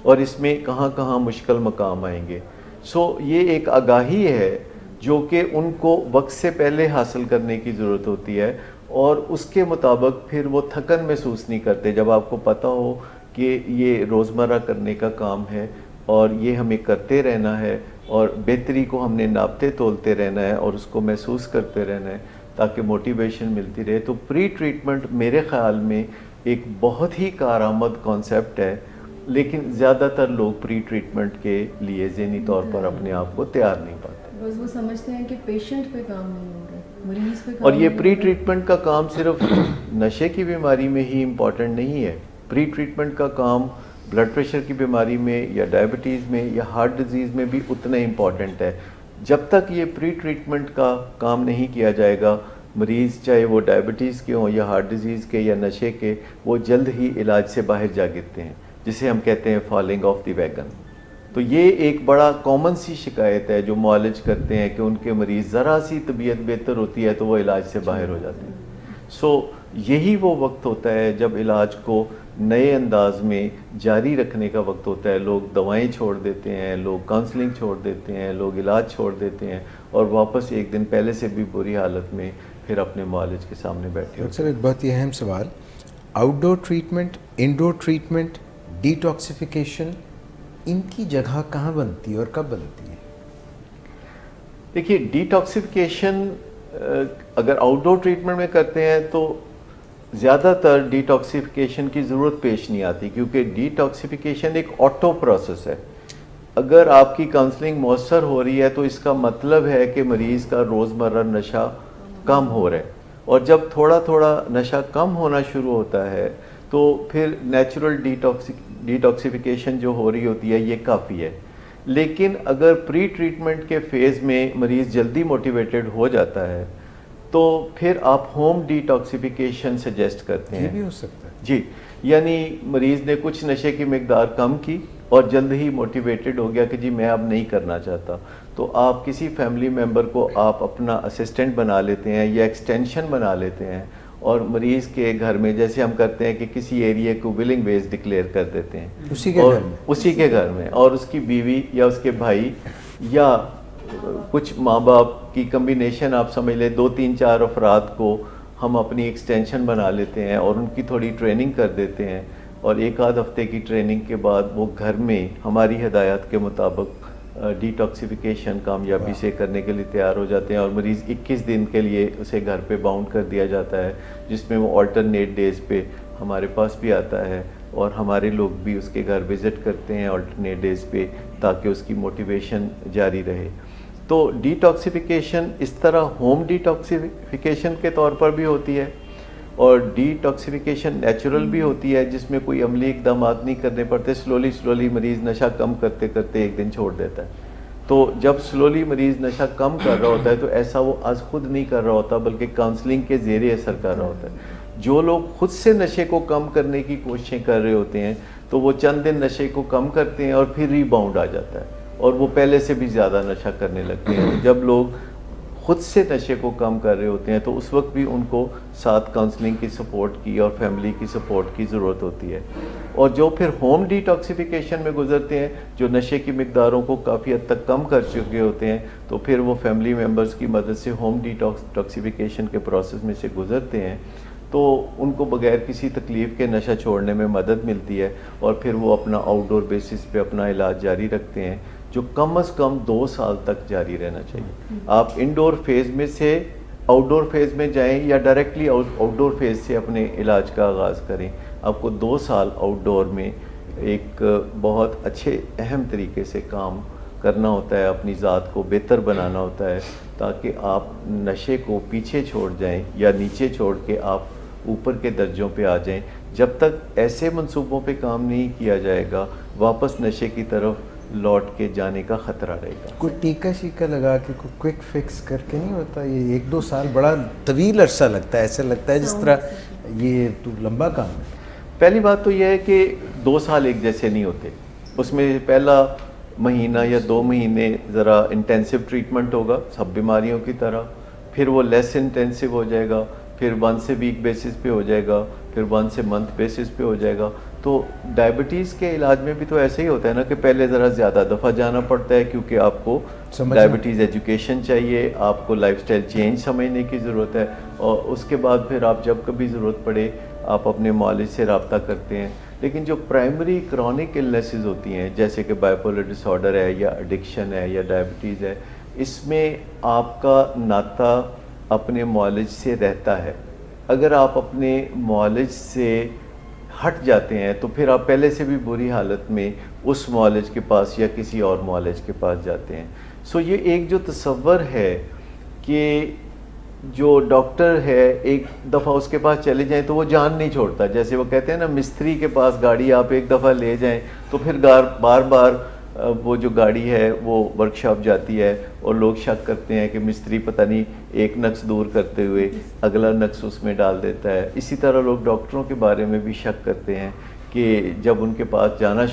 اور اس میں کہاں کہاں مشکل مقام آئیں گے. سو یہ ایک آگاہی ہے جو کہ ان کو وقت سے پہلے حاصل کرنے کی ضرورت ہوتی ہے, اور اس کے مطابق پھر وہ تھکن محسوس نہیں کرتے. جب آپ کو پتہ ہو کہ یہ روزمرہ کرنے کا کام ہے اور یہ ہمیں کرتے رہنا ہے اور بہتری کو ہم نے ناپتے تولتے رہنا ہے اور اس کو محسوس کرتے رہنا ہے تاکہ موٹیویشن ملتی رہے, تو پری ٹریٹمنٹ میرے خیال میں ایک بہت ہی کارآمد کانسیپٹ ہے. لیکن زیادہ تر لوگ پری ٹریٹمنٹ کے لیے ذہنی طور پر اپنے آپ کو تیار نہیں پاتے. بس وہ سمجھتے ہیں کہ پیشنٹ پہ کام نہیں ہو رہا, مریض پہ کام. اور یہ پری ٹریٹمنٹ کا کام صرف نشے کی بیماری میں ہی امپورٹنٹ نہیں ہے. پری ٹریٹمنٹ کا کام بلڈ پریشر کی بیماری میں یا ڈائبٹیز میں یا ہارٹ ڈیزیز میں بھی اتنا امپورٹنٹ ہے. جب تک یہ پری ٹریٹمنٹ کا کام نہیں کیا جائے گا, مریض چاہے وہ ڈائبٹیز کے ہوں یا ہارٹ ڈیزیز کے یا نشے کے, وہ جلد ہی علاج سے باہر جا گرتے ہیں, جسے ہم کہتے ہیں فالنگ آف دی ویگن. تو یہ ایک بڑا کامن سی شکایت ہے جو معالج کرتے ہیں کہ ان کے مریض ذرا سی طبیعت بہتر ہوتی ہے تو وہ علاج سے باہر ہو جاتے ہیں. سو یہی وہ وقت ہوتا ہے جب علاج کو نئے انداز میں جاری رکھنے کا وقت ہوتا ہے. لوگ دوائیں چھوڑ دیتے ہیں, لوگ کاؤنسلنگ چھوڑ دیتے ہیں, لوگ علاج چھوڑ دیتے ہیں اور واپس ایک دن پہلے سے بھی بری حالت میں پھر اپنے معالج کے سامنے بیٹھے. سر ایک بہت ہی اہم سوال, آؤٹ ڈور ٹریٹمنٹ, انڈور ٹریٹمنٹ, ڈیٹاکسیفیکیشن, ان کی جگہ کہاں بنتی ہے اور کب بنتی ہے؟ دیکھیے, ڈیٹاکسیفیکیشن اگر آؤٹ ڈور ٹریٹمنٹ میں کرتے ہیں تو زیادہ تر ڈیٹاکسیفیکیشن کی ضرورت پیش نہیں آتی, کیونکہ ڈیٹاکسیفیکیشن ایک آٹو پروسیس ہے. اگر آپ کی کاؤنسلنگ مؤثر ہو رہی ہے تو اس کا مطلب ہے کہ مریض کا روزمرہ نشہ کم ہو رہا ہے, اور جب تھوڑا تھوڑا نشہ کم ہونا شروع ہوتا ہے تو پھر نیچرل ڈیٹاکسیفیکیشن جو ہو رہی ہوتی ہے یہ کافی ہے. لیکن اگر پری ٹریٹمنٹ کے فیز میں مریض جلدی موٹیویٹڈ ہو جاتا ہے تو پھر آپ ہوم ڈیٹاکسیفیکیشن سجیسٹ کرتے ہیں. یہ بھی ہو سکتا ہے جی, یعنی مریض نے کچھ نشے کی مقدار کم کی اور جلد ہی موٹیویٹڈ ہو گیا کہ جی میں اب نہیں کرنا چاہتا, تو آپ کسی فیملی ممبر کو آپ اپنا اسسٹنٹ بنا لیتے ہیں یا ایکسٹینشن بنا لیتے ہیں, اور مریض کے گھر میں جیسے ہم کرتے ہیں کہ کسی ایریے کو ولنگ ویز ڈکلیئر کر دیتے ہیں اسی کے گھر میں, اور اس کی بیوی یا اس کے بھائی یا کچھ ماں باپ کی کمبینیشن آپ سمجھ لیں, 2-3-4 افراد کو ہم اپنی ایکسٹینشن بنا لیتے ہیں اور ان کی تھوڑی ٹریننگ کر دیتے ہیں, اور 1-8 ہفتے کی ٹریننگ کے بعد وہ گھر میں ہماری ہدایات کے مطابق ڈیٹاکسیفیکیشن کامیابی سے کرنے کے لیے تیار ہو جاتے ہیں. اور مریض 21 دن کے لیے اسے گھر پہ باؤنڈ کر دیا جاتا ہے, جس میں وہ آلٹرنیٹ ڈیز پہ ہمارے پاس بھی آتا ہے اور ہمارے لوگ بھی اس کے گھر وزٹ کرتے ہیں آلٹرنیٹ ڈیز پہ تاکہ اس کی موٹیویشن جاری رہے. تو ڈیٹاکسیفیکیشن اس طرح ہوم ڈیٹاکسیفیکیشن کے طور پر بھی ہوتی ہے, اور ڈیٹاکسیفیکیشن نیچرل بھی ہوتی ہے جس میں کوئی عملی اقدامات نہیں کرنے پڑتے, سلولی مریض نشہ کم کرتے کرتے ایک دن چھوڑ دیتا ہے. تو جب سلولی مریض نشہ کم کر رہا ہوتا ہے تو ایسا وہ از خود نہیں کر رہا ہوتا بلکہ کاؤنسلنگ کے زیر اثر کر رہا ہوتا ہے. جو لوگ خود سے نشے کو کم کرنے کی کوششیں کر رہے ہوتے ہیں تو وہ چند دن نشے کو کم کرتے ہیں اور پھر ریباؤنڈ آ جاتا ہے اور وہ پہلے سے بھی زیادہ نشہ کرنے لگتے ہیں. جب لوگ خود سے نشے کو کم کر رہے ہوتے ہیں تو اس وقت بھی ان کو ساتھ کاؤنسلنگ کی سپورٹ کی اور فیملی کی سپورٹ کی ضرورت ہوتی ہے. اور جو پھر ہوم ڈیٹاکسیفیکیشن میں گزرتے ہیں, جو نشے کی مقداروں کو کافی حد تک کم کر چکے ہوتے ہیں, تو پھر وہ فیملی ممبرز کی مدد سے ہوم ڈیٹاکسیفیکیشن کے پروسیس میں سے گزرتے ہیں تو ان کو بغیر کسی تکلیف کے نشہ چھوڑنے میں مدد ملتی ہے اور پھر وہ اپنا آؤٹ ڈور بیسس پہ اپنا علاج جاری رکھتے ہیں, جو کم از کم 2 سال تک جاری رہنا چاہیے. آپ انڈور فیز میں سے آؤٹ ڈور فیز میں جائیں یا ڈائریکٹلی آؤٹ ڈور فیز سے اپنے علاج کا آغاز کریں, آپ کو 2 سال آؤٹ ڈور میں ایک بہت اچھے اہم طریقے سے کام کرنا ہوتا ہے, اپنی ذات کو بہتر بنانا ہوتا ہے تاکہ آپ نشے کو پیچھے چھوڑ جائیں یا نیچے چھوڑ کے آپ اوپر کے درجوں پہ آ جائیں. جب تک ایسے منصوبوں پہ کام نہیں کیا جائے گا واپس نشے کی طرف لوٹ کے جانے کا خطرہ رہے گا. کوئی ٹیکا شیکا لگا کے کوئی کوئک فکس کر کے نہیں ہوتا؟ یہ 1-2 سال بڑا طویل عرصہ لگتا ہے, ایسا لگتا ہے جس طرح یہ تو لمبا کام ہے. پہلی بات تو یہ ہے کہ 2 سال ایک جیسے نہیں ہوتے. اس میں پہلا مہینہ یا 2 مہینے ذرا انٹینسو ٹریٹمنٹ ہوگا سب بیماریوں کی طرح, پھر وہ لیس انٹینسو ہو جائے گا, پھر 1 ویک بیسس پہ ہو جائے گا, پھر 1 منتھ بیسس پہ ہو جائے گا. تو ڈائبٹیز کے علاج میں بھی تو ایسے ہی ہوتا ہے نا کہ پہلے ذرا زیادہ دفعہ جانا پڑتا ہے کیونکہ آپ کو ڈائبٹیز ایجوکیشن چاہیے, آپ کو لائف سٹائل چینج سمجھنے کی ضرورت ہے, اور اس کے بعد پھر آپ جب کبھی ضرورت پڑے آپ اپنے معالج سے رابطہ کرتے ہیں. لیکن جو پرائمری کرونک النیسز ہوتی ہیں جیسے کہ بائیپولر ڈس آرڈر ہے یا ایڈکشن ہے یا ڈائبٹیز ہے, اس میں آپ کا ناطہ اپنے معالج سے رہتا ہے. اگر آپ اپنے معالج سے ہٹ جاتے ہیں تو پھر آپ پہلے سے بھی بری حالت میں اس معالج کے پاس یا کسی اور معالج کے پاس جاتے ہیں. سو یہ ایک جو تصور ہے کہ جو ڈاکٹر ہے ایک دفعہ اس کے پاس چلے جائیں تو وہ جان نہیں چھوڑتا. جیسے وہ کہتے ہیں نا مستری کے پاس گاڑی آپ ایک دفعہ لے جائیں تو پھر بار بار وہ جو گاڑی ہے وہ ورک شاپ جاتی ہے اور لوگ شک کرتے ہیں کہ مستری پتہ نہیں ایک نقص دور کرتے ہوئے اگلا نقص اس میں ڈال دیتا ہے. اسی طرح لوگ ڈاکٹروں کے بارے میں بھی شک کرتے ہیں کہ جب ان کے پاس جانا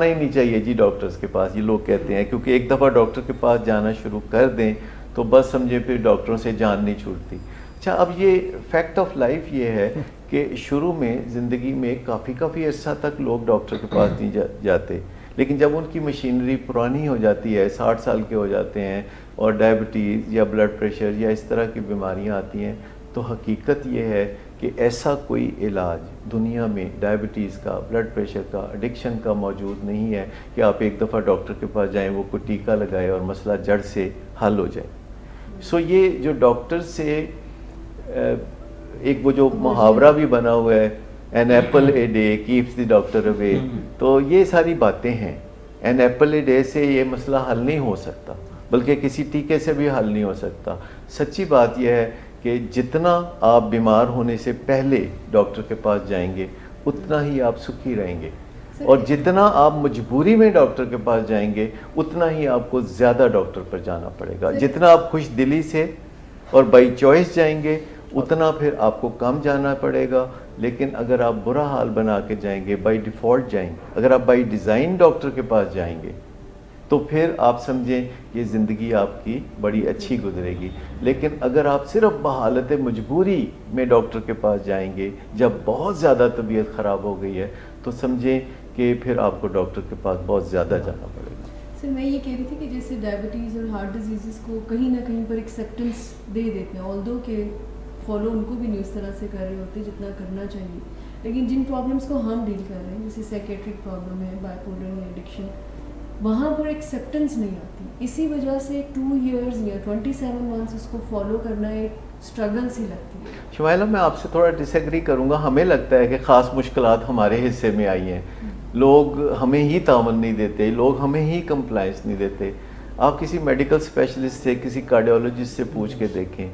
ہی نہیں چاہیے جی ڈاکٹرز کے پاس, یہ لوگ کہتے ہیں, کیونکہ ایک دفعہ ڈاکٹر کے پاس جانا شروع کر دیں تو بس سمجھے پھر ڈاکٹروں سے جان نہیں چھوٹتی. اچھا, اب یہ فیکٹ آف لائف یہ ہے کہ شروع میں زندگی میں کافی عرصہ تک لوگ ڈاکٹر کے پاس نہیں جاتے, لیکن جب ان کی مشینری پرانی ہو جاتی ہے, 60 سال کے ہو جاتے ہیں اور ڈائبٹیز یا بلڈ پریشر یا اس طرح کی بیماریاں آتی ہیں, تو حقیقت یہ ہے کہ ایسا کوئی علاج دنیا میں ڈائبٹیز کا, بلڈ پریشر کا, ایڈکشن کا موجود نہیں ہے کہ آپ ایک دفعہ ڈاکٹر کے پاس جائیں, وہ کوئی ٹیکہ لگائے اور مسئلہ جڑ سے حل ہو جائے. سو یہ جو ڈاکٹر سے ایک وہ جو محاورہ بھی بنا ہوا ہے, an apple a day keeps the doctor away, تو یہ ساری باتیں ہیں. این ایپل اے ڈے سے یہ مسئلہ حل نہیں ہو سکتا, بلکہ کسی ٹیکے سے بھی حل نہیں ہو سکتا. سچی بات یہ ہے کہ جتنا آپ بیمار ہونے سے پہلے ڈاکٹر کے پاس جائیں گے اتنا ہی آپ سکھی رہیں گے, اور جتنا آپ مجبوری میں ڈاکٹر کے پاس جائیں گے اتنا ہی آپ کو زیادہ ڈاکٹر پر جانا پڑے گا. جتنا آپ خوش دلی سے اور بائی چوائس جائیں گے اتنا پھر آپ کو کم جانا پڑے گا. لیکن اگر آپ برا حال بنا کے جائیں گے, بائی ڈیفالٹ جائیں گے, اگر آپ بائی ڈیزائن ڈاکٹر کے پاس جائیں گے تو پھر آپ سمجھیں یہ زندگی آپ کی بڑی اچھی گزرے گی. لیکن اگر آپ صرف بحالت مجبوری میں ڈاکٹر کے پاس جائیں گے جب بہت زیادہ طبیعت خراب ہو گئی ہے, تو سمجھیں کہ پھر آپ کو ڈاکٹر کے پاس بہت زیادہ جانا پڑے گا. سر میں یہ کہہ رہی تھی کہ جیسے ڈائبٹیز اور ہارٹ ڈیزیزز کو کہیں نہ کہیں پر ایکسیپٹنس دے دیتے ہیں, آلدو کہ فالو ان کو بھی نہیں اس طرح سے کر رہے ہوتے جتنا کرنا چاہیے, لیکن جن پرابلمس کو ہم ڈیل کر رہے ہیں جیسے سائیکیٹرک پرابلم ہے, بائیپولر ہے, ایڈکشن, وہاں پر ایکسیپٹنس نہیں آتی. اسی وجہ سے 2 ایئرز یا 27 منتھس اس کو فالو کرنا ایک اسٹرگل سی لگتی ہے. شمائلہ, میں آپ سے تھوڑا ڈس ایگری کروں گا. ہمیں لگتا ہے کہ خاص مشکلات ہمارے حصے میں آئی ہیں, لوگ ہمیں ہی تعاون نہیں دیتے, لوگ ہمیں ہی کمپلائنس نہیں دیتے. آپ کسی میڈیکل اسپیشلسٹ سے, کسی کارڈیولوجسٹ سے پوچھ کے دیکھیں,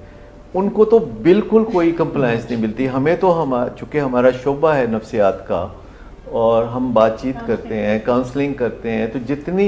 ان کو تو بالکل کوئی کمپلائنس نہیں ملتی. ہمیں تو چونکہ ہمارا شعبہ ہے نفسیات کا اور ہم بات چیت کرتے ہیں, کاؤنسلنگ کرتے ہیں, تو جتنی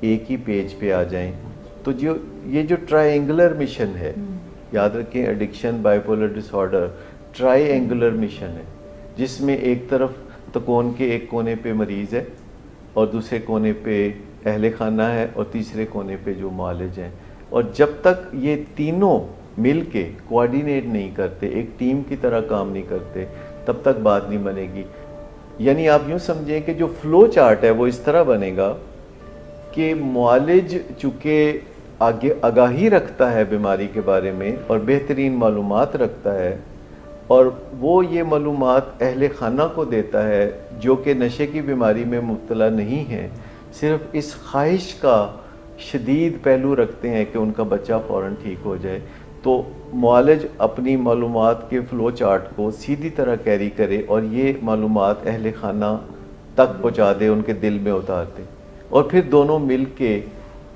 ایک ہی پیج پہ آ جائیں. تو یہ جو ٹرائنگولر مشن ہے, یاد رکھیں ایڈکشن بائیپولر ڈس آرڈر ٹرائی اینگولر مشن ہے, جس میں ایک طرف تکون کے ایک کونے پہ مریض ہے اور دوسرے کونے پہ اہل خانہ ہے اور تیسرے کونے پہ جو معالج ہیں. اور جب تک یہ تینوں مل کے کوآرڈینیٹ نہیں کرتے, ایک ٹیم کی طرح کام نہیں کرتے, تب تک بات نہیں بنے گی. یعنی آپ یوں سمجھیں کہ جو فلو چارٹ ہے وہ اس طرح بنے گا کہ معالج چونکہ آگاہی رکھتا ہے بیماری کے بارے میں اور بہترین معلومات رکھتا ہے, اور وہ یہ معلومات اہل خانہ کو دیتا ہے جو کہ نشے کی بیماری میں مبتلا نہیں ہیں, صرف اس خواہش کا شدید پہلو رکھتے ہیں کہ ان کا بچہ فوراً ٹھیک ہو جائے. تو معالج اپنی معلومات کے فلو چارٹ کو سیدھی طرح کیری کرے اور یہ معلومات اہل خانہ تک پہنچا دے, ان کے دل میں اتار دے, اور پھر دونوں مل کے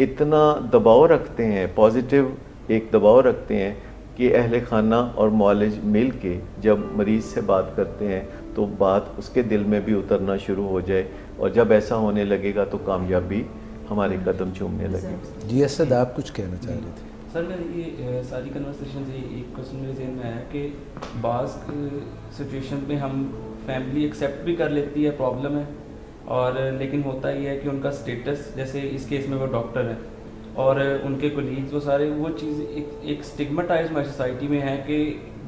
اتنا دباؤ رکھتے ہیں, پازیٹیو ایک دباؤ رکھتے ہیں کہ اہل خانہ اور معالج مل کے جب مریض سے بات کرتے ہیں تو بات اس کے دل میں بھی اترنا شروع ہو جائے, اور جب ایسا ہونے لگے گا تو کامیابی ہمارے قدم چومنے لگے. جی اسد, آپ کچھ کہنا چاہ رہے تھے؟ سر میں یہ ساری کنورسیشن سے ایک کوشچن میرے ذہن میں آیا کہ بعض سچویشن میں ہم فیملی ایکسیپٹ بھی کر لیتی ہے پرابلم ہے, اور لیکن ہوتا یہ ہے کہ ان کا اسٹیٹس, جیسے اس کیس میں وہ ڈاکٹر ہیں اور ان کے کولیگز وہ سارے, وہ چیز ایک اسٹگماٹائز ہماری سوسائٹی میں ہے کہ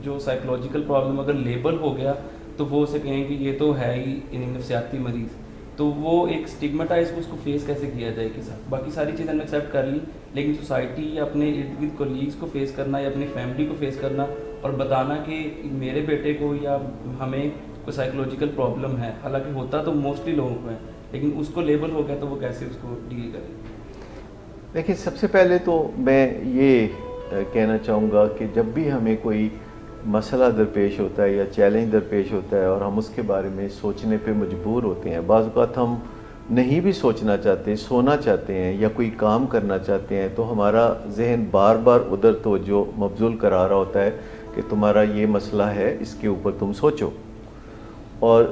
جو سائیکولوجیکل پرابلم اگر لیبل ہو گیا تو وہ اسے کہیں کہ یہ تو ہے ہی نفسیاتی مریض. تو وہ ایک اسٹگماٹائز کو اس کو فیس کیسے کیا جائے کہ باقی ساری چیزیں ہم نے ایکسیپٹ کر لی, لیکن سوسائٹی یا اپنے ارد گرد کولیگس کو فیس کرنا یا اپنی فیملی کو فیس کرنا اور بتانا کہ میرے بیٹے کو یا ہمیں کوئی سائیکولوجیکل پرابلم ہے, حالانکہ ہوتا تو موسٹلی لوگوں کو ہے, لیکن اس کو لیبل ہو گیا تو وہ کیسے اس کو ڈیل کریں. دیکھیں, سب سے پہلے تو میں یہ کہنا چاہوں گا کہ جب بھی ہمیں کوئی مسئلہ درپیش ہوتا ہے یا چیلنج درپیش ہوتا ہے اور ہم اس کے بارے میں سوچنے پہ مجبور ہوتے ہیں, بعض اوقات ہم نہیں بھی سوچنا چاہتے, سونا چاہتے ہیں یا کوئی کام کرنا چاہتے ہیں, تو ہمارا ذہن بار بار ادھر توجہ مبذول کرا رہا ہوتا ہے کہ تمہارا یہ مسئلہ ہے, اس کے اوپر تم سوچو, اور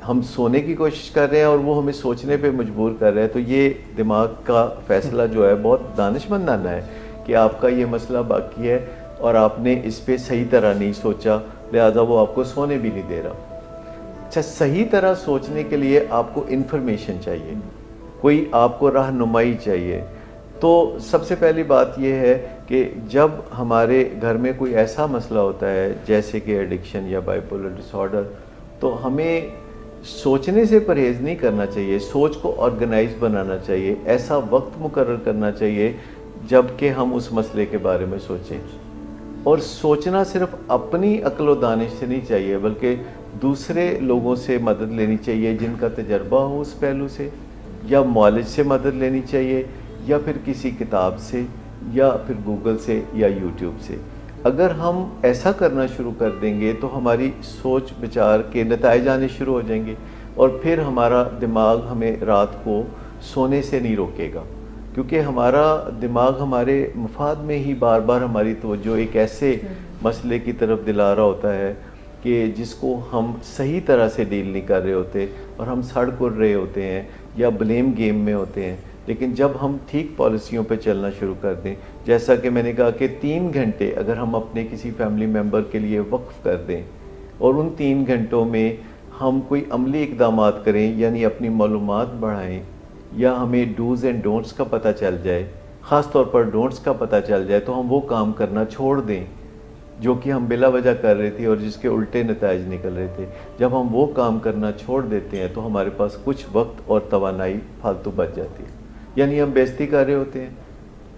ہم سونے کی کوشش کر رہے ہیں اور وہ ہمیں سوچنے پہ مجبور کر رہے ہیں. تو یہ دماغ کا فیصلہ جو ہے بہت دانشمندانہ ہے کہ آپ کا یہ مسئلہ باقی ہے اور آپ نے اس پہ صحیح طرح نہیں سوچا, لہذا وہ آپ کو سونے بھی نہیں دے رہا. اچھا, صحیح طرح سوچنے کے لیے آپ کو انفارمیشن چاہیے, کوئی آپ کو رہنمائی چاہیے. تو سب سے پہلی بات یہ ہے کہ جب ہمارے گھر میں کوئی ایسا مسئلہ ہوتا ہے جیسے کہ ایڈکشن یا بائیپولر ڈس آرڈر, تو ہمیں سوچنے سے پرہیز نہیں کرنا چاہیے, سوچ کو آرگنائز بنانا چاہیے, ایسا وقت مقرر کرنا چاہیے جب کہ ہم اس مسئلے کے بارے میں سوچیں. اور سوچنا صرف اپنی عقل و دانش سے نہیں چاہیے, بلکہ دوسرے لوگوں سے مدد لینی چاہیے جن کا تجربہ ہو اس پہلو سے, یا معالج سے مدد لینی چاہیے, یا پھر کسی کتاب سے, یا پھر گوگل سے, یا یوٹیوب سے. اگر ہم ایسا کرنا شروع کر دیں گے تو ہماری سوچ بچار کے نتائج آنے شروع ہو جائیں گے, اور پھر ہمارا دماغ ہمیں رات کو سونے سے نہیں روکے گا, کیونکہ ہمارا دماغ ہمارے مفاد میں ہی بار بار ہماری توجہ ایک ایسے مسئلے کی طرف دلا رہا ہوتا ہے کہ جس کو ہم صحیح طرح سے ڈیل نہیں کر رہے ہوتے, اور ہم سڑ کر رہے ہوتے ہیں یا بلیم گیم میں ہوتے ہیں. لیکن جب ہم ٹھیک پالیسیوں پہ چلنا شروع کر دیں, جیسا کہ میں نے کہا کہ 3 گھنٹے اگر ہم اپنے کسی فیملی ممبر کے لیے وقف کر دیں, اور ان 3 گھنٹوں میں ہم کوئی عملی اقدامات کریں, یعنی اپنی معلومات بڑھائیں, یا ہمیں ڈوز اینڈ ڈونٹس کا پتہ چل جائے, خاص طور پر ڈونٹس کا پتہ چل جائے, تو ہم وہ کام کرنا چھوڑ دیں جو کہ ہم بلا وجہ کر رہے تھے اور جس کے الٹے نتائج نکل رہے تھے. جب ہم وہ کام کرنا چھوڑ دیتے ہیں تو ہمارے پاس کچھ وقت اور توانائی فالتو بچ جاتی ہے. یعنی ہم بےعزتی کر رہے ہوتے ہیں,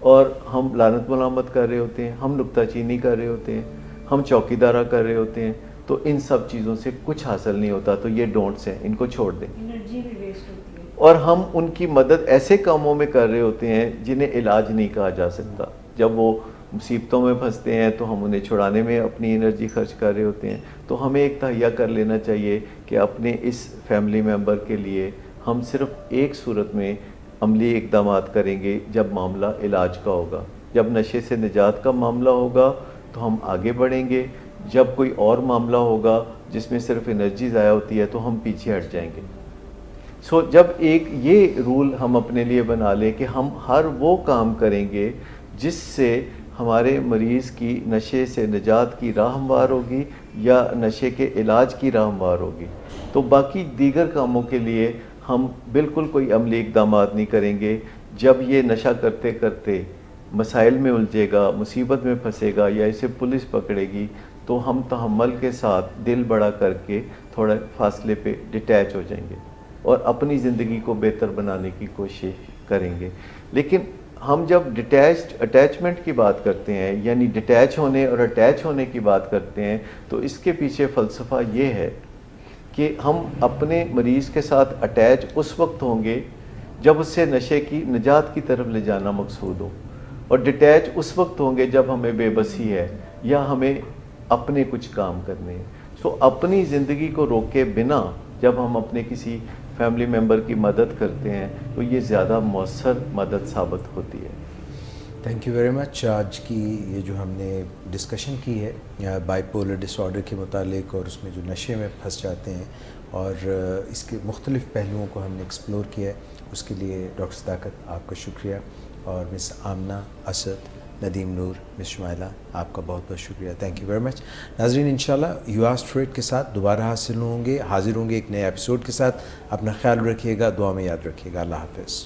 اور ہم لعنت ملامت کر رہے ہوتے ہیں, ہم نکتہ چینی کر رہے ہوتے ہیں, ہم چوکی دارہ کر رہے ہوتے ہیں, تو ان سب چیزوں سے کچھ حاصل نہیں ہوتا. تو یہ ڈونٹس ہیں, ان کو چھوڑ دیں. انرجی بھی ویسٹ ہوتی ہے, اور ہم ان کی مدد ایسے کاموں میں کر رہے ہوتے ہیں جنہیں علاج نہیں کہا جا سکتا. جب وہ مصیبتوں میں پھنستے ہیں تو ہم انہیں چھڑانے میں اپنی انرجی خرچ کر رہے ہوتے ہیں. تو ہمیں ایک تہیہ کر لینا چاہیے کہ اپنے اس فیملی ممبر کے لیے ہم صرف ایک صورت میں عملی اقدامات کریں گے جب معاملہ علاج کا ہوگا. جب نشے سے نجات کا معاملہ ہوگا تو ہم آگے بڑھیں گے, جب کوئی اور معاملہ ہوگا جس میں صرف انرجی ضائع ہوتی ہے تو ہم پیچھے ہٹ جائیں گے. سو جب ایک یہ رول ہم اپنے لیے بنا لیں کہ ہم ہر وہ کام کریں گے جس سے ہمارے مریض کی نشے سے نجات کی راہ ہموار ہوگی یا نشے کے علاج کی راہ ہموار ہوگی، تو باقی دیگر کاموں کے لیے ہم بالکل کوئی عملی اقدامات نہیں کریں گے۔ جب یہ نشہ کرتے کرتے مسائل میں الجھے گا، مصیبت میں پھنسے گا یا اسے پولیس پکڑے گی، تو ہم تحمل کے ساتھ دل بڑا کر کے تھوڑا فاصلے پہ ڈیٹیچ ہو جائیں گے اور اپنی زندگی کو بہتر بنانے کی کوشش کریں گے۔ لیکن ہم جب اٹیچمنٹ کی بات کرتے ہیں، یعنی ڈیٹیچ ہونے اور اٹیچ ہونے کی بات کرتے ہیں، تو اس کے پیچھے فلسفہ یہ ہے کہ ہم اپنے مریض کے ساتھ اٹیچ اس وقت ہوں گے جب اس سے نشے کی نجات کی طرف لے جانا مقصود ہو، اور ڈیٹیچ اس وقت ہوں گے جب ہمیں بے بسی ہے یا ہمیں اپنے کچھ کام کرنے ہیں۔ سو اپنی زندگی کو روکے بنا جب ہم اپنے کسی فیملی ممبر کی مدد کرتے ہیں تو یہ زیادہ مؤثر مدد ثابت ہوتی ہے۔ Thank you very much. آج کی یہ جو ہم نے ڈسکشن کی ہے بائی پولر ڈس آرڈر کے متعلق، اور اس میں جو نشے میں پھنس جاتے ہیں اور اس کے مختلف پہلوؤں کو ہم نے ایکسپلور کیا ہے، اس کے لیے ڈاکٹر صداقت آپ کا شکریہ، اور مس آمنہ، اسد، ندیم نور، مس شمائلہ، آپ کا بہت بہت شکریہ۔ Thank you very much. ناظرین، انشاءاللہ یو آسکڈ فار اٹ کے ساتھ دوبارہ حاضر ہوں گے ایک نئے ایپیسوڈ کے ساتھ۔ اپنا خیال رکھیے گا، دعا میں یاد رکھیے گا۔ اللہ حافظ۔